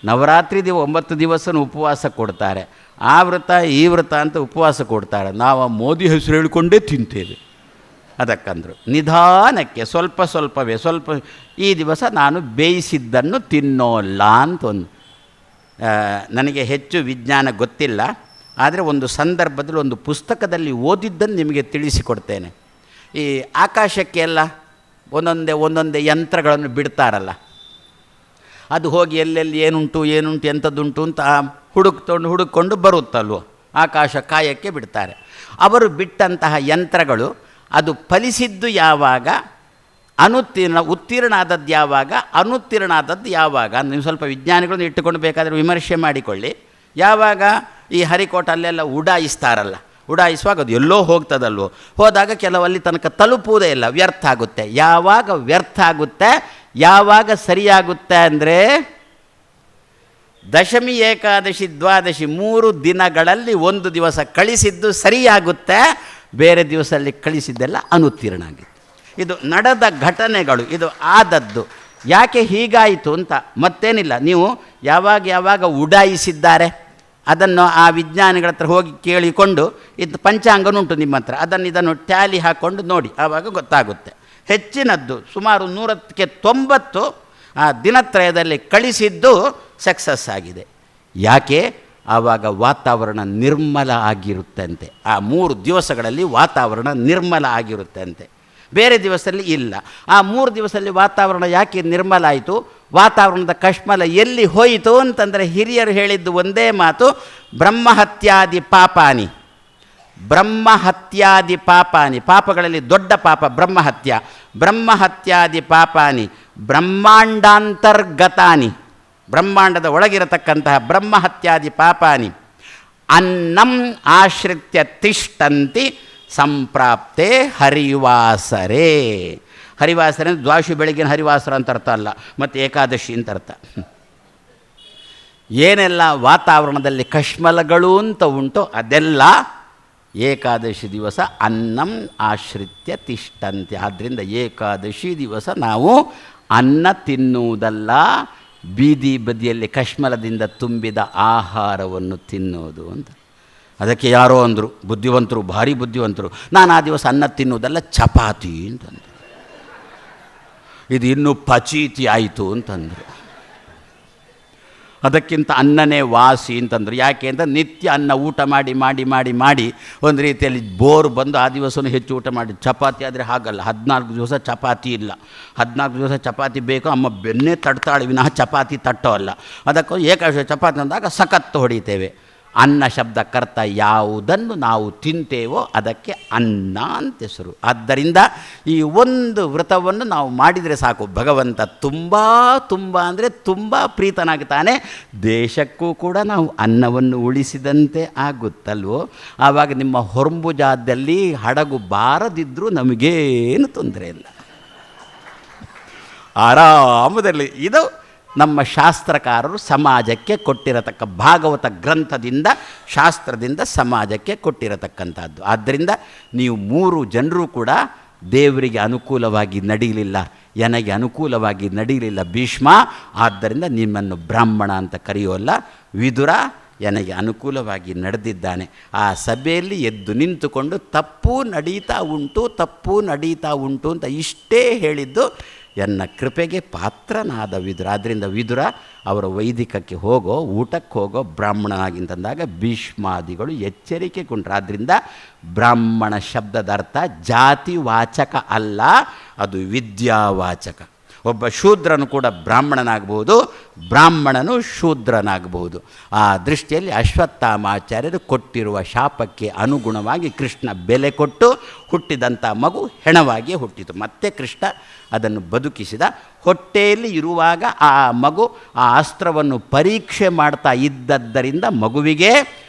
ನವರಾತ್ರಿ 9 ದಿವಸ ಉಪವಾಸ ಕೊಡ್ತಾರೆ, ಆ ವ್ರತ ಈ ವ್ರತ ಅಂತ ಉಪವಾಸ ಕೊಡ್ತಾರೆ. ನಾವು ಮೋದಿ ಹೆಸರು ಹೇಳಿಕೊಂಡೇ ತಿಂತೇವೆ. ಅದಕ್ಕಂದ್ರು ನಿಧಾನಕ್ಕೆ ಸ್ವಲ್ಪವೇ ಈ ದಿವಸ ನಾನು ಬೇಯಿಸಿದ್ದನ್ನು ತಿನ್ನೋಲ್ಲ ಅಂತ ಒಂದು. ನನಗೆ ಹೆಚ್ಚು ವಿಜ್ಞಾನ ಗೊತ್ತಿಲ್ಲ, ಆದರೆ ಒಂದು ಸಂದರ್ಭದಲ್ಲಿ ಒಂದು ಪುಸ್ತಕದಲ್ಲಿ ಓದಿದ್ದನ್ನು ನಿಮಗೆ ತಿಳಿಸಿಕೊಡ್ತೇನೆ. ಈ ಆಕಾಶಕ್ಕೆ ಎಲ್ಲ ಒಂದೊಂದೇ ಯಂತ್ರಗಳನ್ನು ಬಿಡ್ತಾರಲ್ಲ, ಅದು ಹೋಗಿ ಎಲ್ಲೆಲ್ಲಿ ಏನುಂಟು ಎಂಥದ್ದುಂಟು ಅಂತ ಹುಡುಕೊಂಡು ಬರುತ್ತಲ್ವೋ, ಆಕಾಶ ಕಾಯಕ್ಕೆ ಬಿಡ್ತಾರೆ. ಅವರು ಬಿಟ್ಟಂತಹ ಯಂತ್ರಗಳು ಅದು ಫಲಿಸಿದ್ದು ಯಾವಾಗ, ಉತ್ತೀರ್ಣ ಆದದ್ದು ಯಾವಾಗ, ಅನುತ್ತೀರ್ಣ ಆದದ್ದು ಯಾವಾಗ, ನೀವು ಸ್ವಲ್ಪ ವಿಜ್ಞಾನಿಗಳನ್ನು ಇಟ್ಟುಕೊಂಡು ಬೇಕಾದರೆ ವಿಮರ್ಶೆ ಮಾಡಿಕೊಳ್ಳಿ. ಯಾವಾಗ ಈ ಹರಿಕೋಟ ಅಲ್ಲೆಲ್ಲ ಉಡಾಯಿಸ್ತಾರಲ್ಲ, ಉಡಾಯಿಸುವಾಗ ಅದು ಎಲ್ಲೋ ಹೋಗ್ತದಲ್ವೋ, ಹೋದಾಗ ಕೆಲವಲ್ಲಿ ತನಕ ತಲುಪುವುದೇ ಇಲ್ಲ, ವ್ಯರ್ಥ ಆಗುತ್ತೆ. ಯಾವಾಗ ವ್ಯರ್ಥ ಆಗುತ್ತೆ, ಯಾವಾಗ ಸರಿಯಾಗುತ್ತೆ ಅಂದರೆ ದಶಮಿ, ಏಕಾದಶಿ, ದ್ವಾದಶಿ 3 ದಿನಗಳಲ್ಲಿ 1 ದಿವಸ ಕಳಿಸಿದ್ದು ಸರಿಯಾಗುತ್ತೆ, ಬೇರೆ ದಿವಸದಲ್ಲಿ ಕಳಿಸಿದ್ದೆಲ್ಲ ಅನುತ್ತೀರ್ಣ ಆಗಿದೆ. ಇದು ನಡೆದ ಘಟನೆಗಳು, ಇದು ಆದದ್ದು. ಯಾಕೆ ಹೀಗಾಯಿತು ಅಂತ ಮತ್ತೇನಿಲ್ಲ, ನೀವು ಯಾವಾಗ ಉಡಾಯಿಸಿದ್ದಾರೆ ಅದನ್ನು ಆ ವಿಜ್ಞಾನಿಗಳ ಹತ್ರ ಹೋಗಿ ಕೇಳಿಕೊಂಡು, ಇದು ಪಂಚಾಂಗನುಂಟು ನಿಮ್ಮ ಹತ್ರ, ಇದನ್ನು ಟ್ಯಾಲಿ ಹಾಕ್ಕೊಂಡು ನೋಡಿ, ಆವಾಗ ಗೊತ್ತಾಗುತ್ತೆ. ಹೆಚ್ಚಿನದ್ದು ಸುಮಾರು 100ಕ್ಕೆ 90 ಆ ದಿನತ್ರಯದಲ್ಲಿ ಕಳಿಸಿದ್ದು ಸಕ್ಸಸ್ ಆಗಿದೆ. ಯಾಕೆ? ಆವಾಗ ವಾತಾವರಣ ನಿರ್ಮಲ ಆಗಿರುತ್ತಂತೆ. ಆ 3 ದಿವಸಗಳಲ್ಲಿ ವಾತಾವರಣ ನಿರ್ಮಲ ಆಗಿರುತ್ತಂತೆ, ಬೇರೆ ದಿವಸದಲ್ಲಿ ಇಲ್ಲ. ಆ 3 ದಿವಸದಲ್ಲಿ ವಾತಾವರಣ ಯಾಕೆ ನಿರ್ಮಲ ಆಯಿತು, ವಾತಾವರಣದ ಕಶ್ಮಲ ಎಲ್ಲಿ ಹೋಯಿತು ಅಂತಂದರೆ ಹಿರಿಯರು ಹೇಳಿದ್ದು ಒಂದೇ ಮಾತು, ಬ್ರಹ್ಮಹತ್ಯಾದಿ ಪಾಪಾನಿ. ಬ್ರಹ್ಮಹತ್ಯಾದಿ ಪಾಪಾನಿ, ಪಾಪಗಳಲ್ಲಿ ದೊಡ್ಡ ಪಾಪ ಬ್ರಹ್ಮಹತ್ಯಾದಿ ಪಾಪಾನಿ ಬ್ರಹ್ಮಾಂಡಾಂತರ್ಗತಾನಿ, ಬ್ರಹ್ಮಾಂಡದ ಒಳಗಿರತಕ್ಕಂತಹ ಬ್ರಹ್ಮಹತ್ಯಾದಿ ಪಾಪಾನಿ ಅನ್ನಂ ಆಶ್ರಿತ್ಯ ತಿಷ್ಟಂತಿ ಸಂಪ್ರಾಪ್ತೆ ಹರಿವಾಸರೇ. ಹರಿವಾಸರ ಅಂದರೆ ದ್ವಾದಶಿ ಬೆಳಗಿನ ಹರಿವಾಸರ ಅಂತ ಅರ್ಥ ಅಲ್ಲ, ಮತ್ತು ಏಕಾದಶಿ ಅಂತ ಅರ್ಥ. ಏನೆಲ್ಲ ವಾತಾವರಣದಲ್ಲಿ ಕಶ್ಮಲಗಳು ಅಂತ ಉಂಟು ಅದೆಲ್ಲ ಏಕಾದಶಿ ದಿವಸ ಅನ್ನಂ ಆಶ್ರಿತ್ಯ ತಿಷ್ಟಂತೆ. ಆದ್ದರಿಂದ ಏಕಾದಶಿ ದಿವಸ ನಾವು ಅನ್ನ ತಿನ್ನುವುದಲ್ಲ, ಬೀದಿ ಬದಿಯಲ್ಲಿ ಕಶ್ಮಲದಿಂದ ತುಂಬಿದ ಆಹಾರವನ್ನು ತಿನ್ನೋದು ಅಂತ. ಅದಕ್ಕೆ ಯಾರೋ ಅಂದರು, ಬುದ್ಧಿವಂತರು, ಭಾರಿ ಬುದ್ಧಿವಂತರು, ನಾನು ಆ ದಿವಸ ಅನ್ನ ತಿನ್ನುವುದಲ್ಲ ಚಪಾತಿ ಅಂತಂದರು. ಇದು ಇನ್ನೂ ಪಚೀತಿ ಆಯಿತು ಅಂತಂದರು. ಅದಕ್ಕಿಂತ ಅನ್ನನೇ ವಾಸಿ ಅಂತಂದರು. ಯಾಕೆ ಅಂತ ನಿತ್ಯ ಅನ್ನ ಊಟ ಮಾಡಿ ಮಾಡಿ ಮಾಡಿ ಮಾಡಿ ಒಂದು ರೀತಿಯಲ್ಲಿ ಬೋರ್ ಬಂದು ಆ ದಿವಸನೂ ಹೆಚ್ಚು ಊಟ ಮಾಡಿ. ಚಪಾತಿ ಆದರೆ ಹಾಗಲ್ಲ, 14 ದಿವಸ ಚಪಾತಿ ಇಲ್ಲ, 14 ದಿವಸ ಚಪಾತಿ ಬೇಕು, ಅಮ್ಮ ಬೆನ್ನೇ ತಡ್ತಾಳೆ ವಿನಃ ಚಪಾತಿ ತಟ್ಟೋ ಅಲ್ಲ. ಅದಕ್ಕೂ ಏಕಾದಶಿ ಚಪಾತಿ ಅಂದಾಗ ಸಖತ್ತು ಹೊಡಿತೇವೆ. ಅನ್ನ ಶಬ್ದಕ್ಕರ್ಥ ಯಾವುದನ್ನು ನಾವು ತಿಂತೇವೋ ಅದಕ್ಕೆ ಅನ್ನ ಅಂತ ಹೆಸರು. ಆದ್ದರಿಂದ ಈ ಒಂದು ವ್ರತವನ್ನು ನಾವು ಮಾಡಿದರೆ ಸಾಕು, ಭಗವಂತ ತುಂಬ ಅಂದರೆ ತುಂಬ ಪ್ರೀತನಾಗ್ತಾನೆ. ದೇಶಕ್ಕೂ ಕೂಡ ನಾವು ಅನ್ನವನ್ನು ಉಳಿಸಿದಂತೆ ಆಗುತ್ತಲ್ವೋ. ಆವಾಗ ನಿಮ್ಮ ಹೊರಂಬುಜಾದಲ್ಲಿ ಹಡಗು ಬಾರದಿದ್ದರೂ ನಮಗೇನು ತೊಂದರೆ ಇಲ್ಲ, ಆರಾಮದಲ್ಲಿ. ಇದು ನಮ್ಮ ಶಾಸ್ತ್ರಕಾರರು ಸಮಾಜಕ್ಕೆ ಕೊಟ್ಟಿರತಕ್ಕ, ಭಾಗವತ ಗ್ರಂಥದಿಂದ ಶಾಸ್ತ್ರದಿಂದ ಸಮಾಜಕ್ಕೆ ಕೊಟ್ಟಿರತಕ್ಕಂಥದ್ದು. ಆದ್ದರಿಂದ ನೀವು 3 ಜನರು ಕೂಡ ದೇವರಿಗೆ ಅನುಕೂಲವಾಗಿ ನಡೀಲಿಲ್ಲ, ನನಗೆ ಅನುಕೂಲವಾಗಿ ನಡೀಲಿಲ್ಲ ಭೀಷ್ಮ, ಆದ್ದರಿಂದ ನಿಮ್ಮನ್ನು ಬ್ರಾಹ್ಮಣ ಅಂತ ಕರೆಯೋಲ್ಲ. ವಿದುರ ನನಗೆ ಅನುಕೂಲವಾಗಿ ನಡೆದಿದ್ದಾನೆ. ಆ ಸಭೆಯಲ್ಲಿ ಎದ್ದು ನಿಂತುಕೊಂಡು ತಪ್ಪು ನಡೀತಾ ಉಂಟು ಅಂತ ಇಷ್ಟೇ ಹೇಳಿದ್ದು ಎನ್ನ ಕೃಪೆಗೆ ಪಾತ್ರನಾದ ವಿದುರ. ಆದ್ದರಿಂದ ವಿದುರ ಅವರ ವೈದಿಕಕ್ಕೆ ಹೋಗೋ, ಊಟಕ್ಕೆ ಹೋಗೋ ಬ್ರಾಹ್ಮಣನಾಗಿಂತಂದಾಗ ಭೀಷ್ಮಾದಿಗಳು ಎಚ್ಚರಿಕೆ ಕೊಂಡ್ರು. ಆದ್ದರಿಂದ ಬ್ರಾಹ್ಮಣ ಶಬ್ದದ ಅರ್ಥ ಜಾತಿವಾಚಕ ಅಲ್ಲ, ಅದು ವಿದ್ಯಾವಾಚಕ. ಒಬ್ಬ ಶೂದ್ರನು ಕೂಡ ಬ್ರಾಹ್ಮಣನಾಗಬಹುದು, ಬ್ರಾಹ್ಮಣನು ಶೂದ್ರನಾಗಬಹುದು. ಆ ದೃಷ್ಟಿಯಲ್ಲಿ ಅಶ್ವತ್ಥಾಮಾಚಾರ್ಯರು ಕೊಟ್ಟಿರುವ ಶಾಪಕ್ಕೆ ಅನುಗುಣವಾಗಿ ಕೃಷ್ಣ ಬೆಲೆ ಕೊಟ್ಟು ಹುಟ್ಟಿದಂಥ ಮಗು ಹೆಣವಾಗಿಯೇ ಹುಟ್ಟಿತು. ಮತ್ತೆ ಕೃಷ್ಣ ಅದನ್ನು ಬದುಕಿಸಿದ. ಹೊಟ್ಟೆಯಲ್ಲಿ ಇರುವಾಗ ಆ ಮಗು ಆ ಅಸ್ತ್ರವನ್ನು ಪರೀಕ್ಷೆ ಮಾಡ್ತಾ ಇದ್ದದ್ದರಿಂದ ಮಗುವಿಗೆ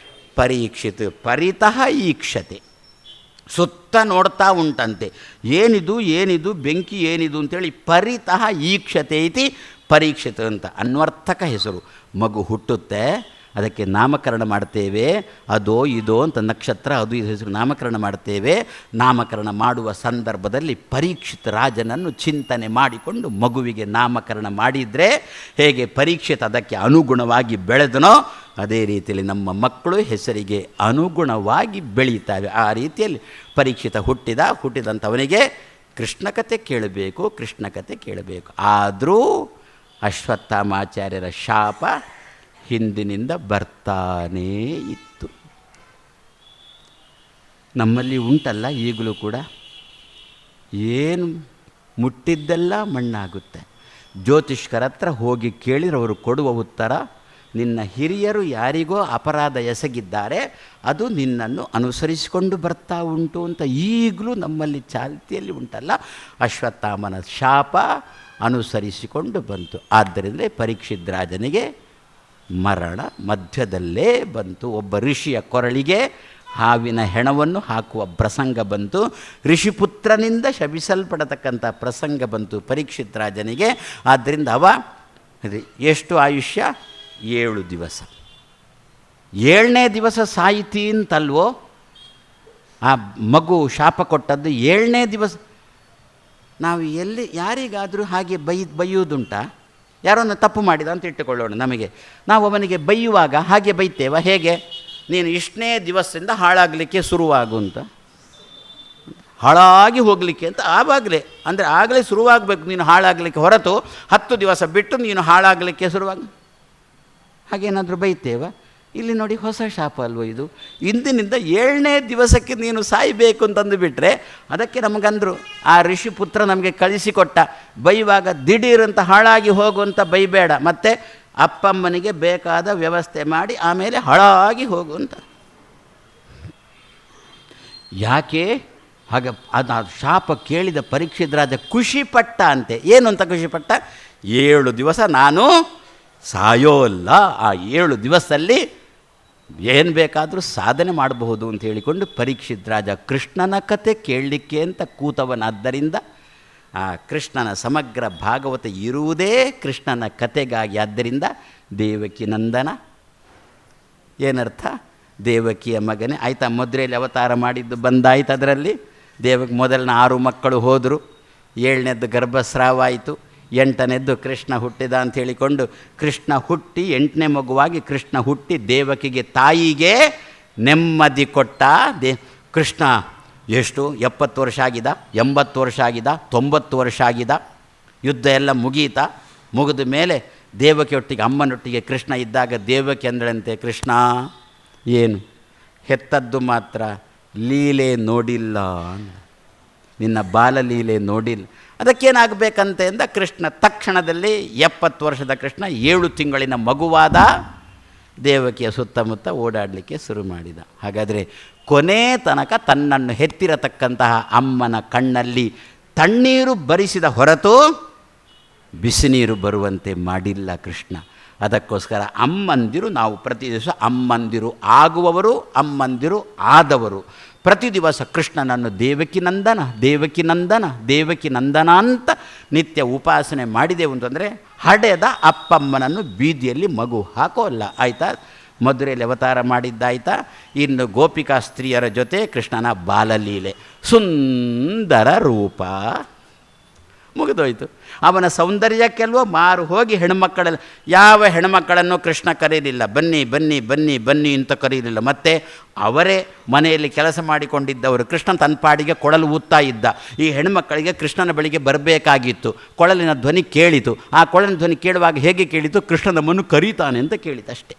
ಪರೀಕ್ಷಿತು ಪರಿತಃ ಈಕ್ಷತೆ, ಸುತ್ತ ನೋಡ್ತಾ ಉಂಟಂತೆ, ಏನಿದು ಬೆಂಕಿ ಏನಿದು ಅಂತೇಳಿ ಪರಿತಃ ಈಕ್ಷತೆ ಇತಿ ಪರೀಕ್ಷಿತ ಅಂತ ಅನ್ವರ್ಥಕ ಹೆಸರು. ಮಗು ಹುಟ್ಟುತ್ತೆ, ಅದಕ್ಕೆ ನಾಮಕರಣ ಮಾಡ್ತೇವೆ, ಅದೋ ಇದೋ ಅಂತ ನಕ್ಷತ್ರ ಅದು ಇದು ಹೆಸರು ನಾಮಕರಣ ಮಾಡ್ತೇವೆ. ನಾಮಕರಣ ಮಾಡುವ ಸಂದರ್ಭದಲ್ಲಿ ಪರೀಕ್ಷಿತ ರಾಜನನ್ನು ಚಿಂತನೆ ಮಾಡಿಕೊಂಡು ಮಗುವಿಗೆ ನಾಮಕರಣ ಮಾಡಿದರೆ ಹೇಗೆ ಪರೀಕ್ಷಿತ ಅದಕ್ಕೆ ಅನುಗುಣವಾಗಿ ಬೆಳೆದನೋ ಅದೇ ರೀತಿಯಲ್ಲಿ ನಮ್ಮ ಮಕ್ಕಳು ಹೆಸರಿಗೆ ಅನುಗುಣವಾಗಿ ಬೆಳೀತಾವೆ. ಆ ರೀತಿಯಲ್ಲಿ ಪರೀಕ್ಷಿತ ಹುಟ್ಟಿದಂಥವನಿಗೆ ಕೃಷ್ಣ ಕಥೆ ಕೇಳಬೇಕು. ಆದರೂ ಅಶ್ವತ್ಥಾಮಾಚಾರ್ಯರ ಶಾಪ ಹಿಂದಿನಿಂದ ಬರ್ತಾನೇ ಇತ್ತು. ನಮ್ಮಲ್ಲಿ ಉಂಟಲ್ಲ ಈಗಲೂ ಕೂಡ, ಏನು ಮುಟ್ಟಿದ್ದೆಲ್ಲ ಮಣ್ಣಾಗುತ್ತೆ. ಜ್ಯೋತಿಷ್ಕರ ಹತ್ರ ಹೋಗಿ ಕೇಳಿರವರು ಕೊಡುವ ಉತ್ತರ, ನಿನ್ನ ಹಿರಿಯರು ಯಾರಿಗೋ ಅಪರಾಧ ಎಸಗಿದ್ದಾರೆ, ಅದು ನಿನ್ನನ್ನು ಅನುಸರಿಸಿಕೊಂಡು ಬರ್ತಾ ಉಂಟು ಅಂತ ಈಗಲೂ ನಮ್ಮಲ್ಲಿ ಚಾಲ್ತಿಯಲ್ಲಿ ಉಂಟಲ್ಲ. ಅಶ್ವತ್ಥಾಮನ ಶಾಪ ಅನುಸರಿಸಿಕೊಂಡು ಬಂತು. ಆದ್ದರಿಂದ ಪರೀಕ್ಷಿತ್ ರಾಜನಿಗೆ ಮರಣ ಮಧ್ಯದಲ್ಲೇ ಬಂತು. ಒಬ್ಬ ಋಷಿಯ ಕೊರಳಿಗೆ ಹಾವಿನ ಹೆಣವನ್ನು ಹಾಕುವ ಪ್ರಸಂಗ ಬಂತು. ಋಷಿಪುತ್ರನಿಂದ ಶಪಿಸಲ್ಪಡತಕ್ಕಂಥ ಪ್ರಸಂಗ ಬಂತು ಪರೀಕ್ಷಿತ್ ರಾಜನಿಗೆ. ಆದ್ದರಿಂದ ಎಷ್ಟು ಆಯುಷ್ಯ? 7 ದಿವಸ. 7ನೇ ದಿವಸ ಸಾಯಿತಿ ಅಂತಲ್ವೋ ಆ ಮಗು ಶಾಪ ಕೊಟ್ಟದ್ದು. 7ನೇ ದಿವಸ. ನಾವು ಎಲ್ಲಿ ಯಾರಿಗಾದರೂ ಹಾಗೆ ಬೈಯುವುದುಂಟಾ? ಯಾರನ್ನು ತಪ್ಪು ಮಾಡಿದ ಅಂತ ಇಟ್ಟುಕೊಳ್ಳೋಣ. ನಾವು ಅವನಿಗೆ ಬೈಯುವಾಗ ಹಾಗೆ ಬೈತೇವ? ಹೇಗೆ? ನೀನು ಇಷ್ಟನೇ ದಿವಸದಿಂದ ಹಾಳಾಗಲಿಕ್ಕೆ ಶುರುವಾಗು ಅಂತ, ಹಾಳಾಗಿ ಹೋಗಲಿಕ್ಕೆ ಅಂತ ಆವಾಗಲೇ, ಅಂದರೆ ಆಗಲೇ ಶುರುವಾಗಬೇಕು ನೀನು ಹಾಳಾಗಲಿಕ್ಕೆ, ಹೊರತು 10 ದಿವಸ ಬಿಟ್ಟು ನೀನು ಹಾಳಾಗಲಿಕ್ಕೆ ಹಾಗೇನಾದರೂ ಬೈತೇವ? ಇಲ್ಲಿ ನೋಡಿ, ಹೊಸ ಶಾಪ ಅಲ್ವ ಇದು. ಇಂದಿನಿಂದ 7ನೇ ದಿವಸಕ್ಕೆ ನೀನು ಸಾಯಬೇಕು ಅಂತಂದು ಬಿಟ್ಟರೆ, ಅದಕ್ಕೆ ನಮಗಂದರು ಆ ಋಷಿಪುತ್ರ ನಮಗೆ ಕಳಿಸಿಕೊಟ್ಟ, ಬೈಯುವಾಗ ದಿಢೀರಂತ ಹಾಳಾಗಿ ಹೋಗುವಂಥ ಬೈಬೇಡ, ಮತ್ತು ಅಪ್ಪಮ್ಮನಿಗೆ ಬೇಕಾದ ವ್ಯವಸ್ಥೆ ಮಾಡಿ ಆಮೇಲೆ ಹಾಳಾಗಿ ಹೋಗುವಂತ. ಯಾಕೆ ಹಾಗೆ? ಅದು ಶಾಪ ಕೇಳಿದ ಪರೀಕ್ಷಿತ್ ರಾಜ ಖುಷಿಪಟ್ಟ ಅಂತೆ. ಏನು ಅಂತ ಖುಷಿಪಟ್ಟ? 7 ದಿವಸ ನಾನು ಸಾಯೋಲ್ಲ, ಆ 7 ದಿವಸದಲ್ಲಿ ಏನು ಬೇಕಾದರೂ ಸಾಧನೆ ಮಾಡಬಹುದು ಅಂತ ಹೇಳಿಕೊಂಡು ಪರೀಕ್ಷಿತ್ ರಾಜ ಕೃಷ್ಣನ ಕತೆ ಕೇಳಲಿಕ್ಕೆ ಅಂತ ಕೂತವನಾದ್ದರಿಂದ, ಆ ಕೃಷ್ಣನ ಸಮಗ್ರ ಭಾಗವತ ಇರುವುದೇ ಕೃಷ್ಣನ ಕತೆಗಾಗಿ. ಆದ್ದರಿಂದ ದೇವಕಿ ನಂದನ ಏನರ್ಥ? ದೇವಕಿಯ ಮಗನೇ ಆಯಿತಾ. ಮದುವೆಯಲ್ಲಿ ಅವತಾರ ಮಾಡಿದ್ದು ಬಂದಾಯಿತು. ಅದರಲ್ಲಿ ಮೊದಲನ 6 ಮಕ್ಕಳು ಹೋದರು, 7ನೇದ್ದು ಗರ್ಭಸ್ರಾವ ಆಯಿತು, 8ನೇದ್ದು ಕೃಷ್ಣ ಹುಟ್ಟಿದ ಅಂತ ಹೇಳಿಕೊಂಡು ಕೃಷ್ಣ ಹುಟ್ಟಿ 8ನೇ ಮಗುವಾಗಿ ಕೃಷ್ಣ ಹುಟ್ಟಿ ದೇವಕಿಗೆ ತಾಯಿಗೆ ನೆಮ್ಮದಿ ಕೊಟ್ಟ. ಕೃಷ್ಣ ಎಷ್ಟು 70 ವರ್ಷ ಆಗಿದ, 80 ವರ್ಷ ಆಗಿದ, 90 ವರ್ಷ ಆಗಿದ. ಯುದ್ಧ ಎಲ್ಲ ಮುಗಿದ ಮೇಲೆ ದೇವಕಿಯೊಟ್ಟಿಗೆ ಅಮ್ಮನೊಟ್ಟಿಗೆ ಕೃಷ್ಣ ಇದ್ದಾಗ ದೇವಕಿ ಅಂದಳಂತೆ, ಕೃಷ್ಣ ಏನು ಹೆತ್ತದ್ದು ಮಾತ್ರ ಲೀಲೆ ನೋಡಿಲ್ಲ, ನಿನ್ನ ಬಾಲಲೀಲೆ ನೋಡಿಲ್ಲ, ಅದಕ್ಕೇನಾಗಬೇಕಂತೆ ಎಂದ ಕೃಷ್ಣ ತಕ್ಷಣದಲ್ಲಿ 70 ವರ್ಷದ ಕೃಷ್ಣ 7 ತಿಂಗಳಿನ ಮಗುವಾದ ದೇವಕಿಯ ಸುತ್ತಮುತ್ತ ಓಡಾಡಲಿಕ್ಕೆ ಶುರು ಮಾಡಿದ. ಹಾಗಾದರೆ ಕೊನೆ ತನಕ ತನ್ನನ್ನು ಹೆತ್ತಿರತಕ್ಕಂತಹ ಅಮ್ಮನ ಕಣ್ಣಲ್ಲಿ ತಣ್ಣೀರು ಬರಿಸಿದ ಹೊರತು ಬಿಸಿ ನೀರು ಬರುವಂತೆ ಮಾಡಿಲ್ಲ ಕೃಷ್ಣ. ಅದಕ್ಕೋಸ್ಕರ ಅಮ್ಮಂದಿರು, ನಾವು ಪ್ರತಿ ದಿವಸ ಅಮ್ಮಂದಿರು ಆಗುವವರು, ಅಮ್ಮಂದಿರು ಆದವರು. ಪ್ರತಿ ದಿವಸ ಕೃಷ್ಣನನ್ನು ದೇವಕಿ ನಂದನ ದೇವಕಿ ನಂದನ ದೇವಕಿ ನಂದನ ಅಂತ ನಿತ್ಯ ಉಪಾಸನೆ ಮಾಡಿದೆವು ಅಂತಂದರೆ ಹಡೆದ ಅಪ್ಪಮ್ಮನನ್ನು ಬೀದಿಯಲ್ಲಿ ಮಗು ಹಾಕೋಲ್ಲ. ಆಯಿತಾ? ಮಧುರೆಯಲ್ಲಿ ಅವತಾರ ಮಾಡಿದ್ದಾಯ್ತಾ? ಇನ್ನು ಗೋಪಿಕಾ ಸ್ತ್ರೀಯರ ಜೊತೆ ಕೃಷ್ಣನ ಬಾಲಲೀಲೆ, ಸುಂದರ ರೂಪ ಮುಗಿದೋಯ್ತು. ಅವನ ಸೌಂದರ್ಯಕ್ಕೆಲ್ವೋ ಮಾರು ಹೋಗಿ ಹೆಣ್ಮಕ್ಕಳೆಲ್ಲ, ಯಾವ ಹೆಣ್ಮಕ್ಕಳನ್ನು ಕೃಷ್ಣ ಕರೀಲಿಲ್ಲ, ಬನ್ನಿ ಬನ್ನಿ ಬನ್ನಿ ಬನ್ನಿ ಅಂತ ಕರೀಲಿಲ್ಲ. ಮತ್ತು ಅವರೇ ಮನೆಯಲ್ಲಿ ಕೆಲಸ ಮಾಡಿಕೊಂಡಿದ್ದವರು. ಕೃಷ್ಣ ತನ್ನ ಪಾಡಿಗೆ ಕೊಳಲು ಊದ್ತಾ ಇದ್ದ. ಈ ಹೆಣ್ಮಕ್ಕಳಿಗೆ ಕೃಷ್ಣನ ಬಳಿಗೆ ಬರಬೇಕಾಗಿತ್ತು. ಕೊಳಲಿನ ಧ್ವನಿ ಕೇಳಿತು. ಆ ಕೊಳಲಿನ ಧ್ವನಿ ಕೇಳುವಾಗ ಹೇಗೆ ಕೇಳಿತು? ಕೃಷ್ಣ ನಮ್ಮನ್ನು ಕರೀತಾನೆ ಅಂತ ಕೇಳಿತು ಅಷ್ಟೇ.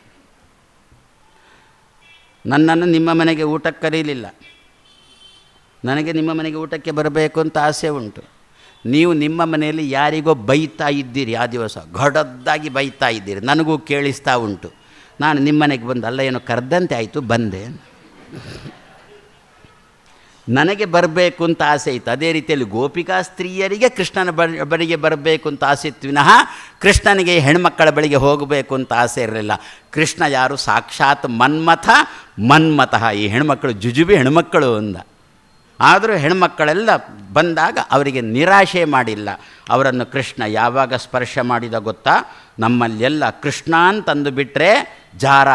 ನನ್ನನ್ನು ನಿಮ್ಮ ಮನೆಗೆ ಊಟಕ್ಕೆ ಕರೀಲಿಲ್ಲ, ನನಗೆ ನಿಮ್ಮ ಮನೆಗೆ ಊಟಕ್ಕೆ ಬರಬೇಕು ಅಂತ ಆಸೆ ಉಂಟು. ನೀವು ನಿಮ್ಮ ಮನೆಯಲ್ಲಿ ಯಾರಿಗೋ ಬೈತಾ ಇದ್ದೀರಿ, ಆ ದಿವಸ ಘಡದ್ದಾಗಿ ಬೈತಾ ಇದ್ದೀರಿ, ನನಗೂ ಕೇಳಿಸ್ತಾ ಉಂಟು. ನಾನು ನಿಮ್ಮ ಮನೆಗೆ ಬಂದು ಅಲ್ಲ ಏನೋ ಕರೆದಂತೆ ಆಯಿತು, ಬಂದೆ. ನನಗೆ ಬರಬೇಕು ಅಂತ ಆಸೆ ಇತ್ತು. ಅದೇ ರೀತಿಯಲ್ಲಿ ಗೋಪಿಕಾ ಸ್ತ್ರೀಯರಿಗೆ ಕೃಷ್ಣನ ಬಳಿಗೆ ಬರಬೇಕು ಅಂತ ಆಸೆ ಇತ್ತು ವಿನಃ ಕೃಷ್ಣನಿಗೆ ಹೆಣ್ಮಕ್ಕಳ ಬಳಿಗೆ ಹೋಗಬೇಕು ಅಂತ ಆಸೆ ಇರಲಿಲ್ಲ. ಕೃಷ್ಣ ಯಾರು? ಸಾಕ್ಷಾತ್ ಮನ್ಮಥಃ. ಈ ಹೆಣ್ಮಕ್ಕಳು ಜುಜುಬಿ ಹೆಣ್ಮಕ್ಕಳು ಅಂದ. ಆದರೂ ಹೆಣ್ಮಕ್ಕಳೆಲ್ಲ ಬಂದಾಗ ಅವರಿಗೆ ನಿರಾಶೆ ಮಾಡಿಲ್ಲ. ಅವರನ್ನು ಕೃಷ್ಣ ಯಾವಾಗ ಸ್ಪರ್ಶ ಮಾಡಿದ ಗೊತ್ತಾ? ನಮ್ಮಲ್ಲೆಲ್ಲ ಕೃಷ್ಣ ಅಂತಂದು ಬಿಟ್ಟರೆ ಜಾರ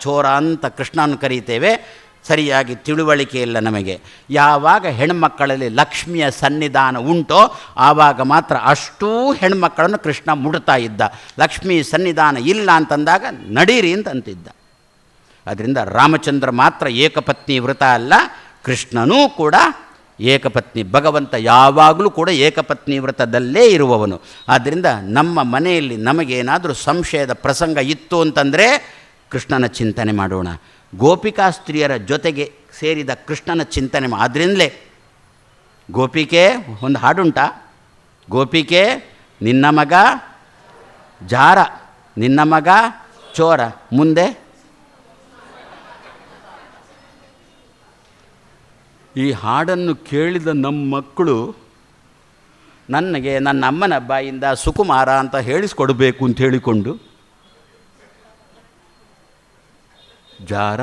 ಚೋರ ಅಂತ ಕೃಷ್ಣನ ಕರೀತೇವೆ, ಸರಿಯಾಗಿ ತಿಳುವಳಿಕೆ ಇಲ್ಲ ನಮಗೆ. ಯಾವಾಗ ಹೆಣ್ಮಕ್ಕಳಲ್ಲಿ ಲಕ್ಷ್ಮಿಯ ಸನ್ನಿಧಾನ ಉಂಟೋ ಆವಾಗ ಮಾತ್ರ ಅಷ್ಟೂ ಹೆಣ್ಮಕ್ಕಳನ್ನು ಕೃಷ್ಣ ಮುಡ್ತಾ ಇದ್ದ. ಲಕ್ಷ್ಮೀ ಸನ್ನಿಧಾನ ಇಲ್ಲ ಅಂತಂದಾಗ ನಡೀರಿ ಅಂತಂತಿದ್ದ. ಅದರಿಂದ ರಾಮಚಂದ್ರ ಮಾತ್ರ ಏಕಪತ್ನಿ ವ್ರತ ಅಲ್ಲ, ಕೃಷ್ಣನೂ ಕೂಡ ಏಕಪತ್ನಿ. ಭಗವಂತ ಯಾವಾಗಲೂ ಕೂಡ ಏಕಪತ್ನಿ ವ್ರತದಲ್ಲೇ ಇರುವವನು. ಆದ್ದರಿಂದ ನಮ್ಮ ಮನೆಯಲ್ಲಿ ನಮಗೇನಾದರೂ ಸಂಶಯದ ಪ್ರಸಂಗ ಇತ್ತು ಅಂತಂದರೆ ಕೃಷ್ಣನ ಚಿಂತನೆ ಮಾಡೋಣ. ಗೋಪಿಕಾ ಸ್ತ್ರೀಯರ ಜೊತೆಗೆ ಸೇರಿದ ಕೃಷ್ಣನ ಚಿಂತನೆ ಆದ್ದರಿಂದಲೇ ಗೋಪಿಕೆ ಒಂದು ಹಾಡುಂಟ, ಗೋಪಿಕೆ ನಿನ್ನ ಮಗ ಜಾರ, ನಿನ್ನ ಮಗ ಚೋರ. ಮುಂದೆ ಈ ಹಾಡನ್ನು ಕೇಳಿದ ನಮ್ಮ ಮಕ್ಕಳು ನನಗೆ ನನ್ನ ಅಮ್ಮನ ಬಾಯಿಂದ ಸುಕುಮಾರ ಅಂತ ಹೇಳಿಸ್ಕೊಡ್ಬೇಕು ಅಂತ ಹೇಳಿಕೊಂಡು ಜಾರ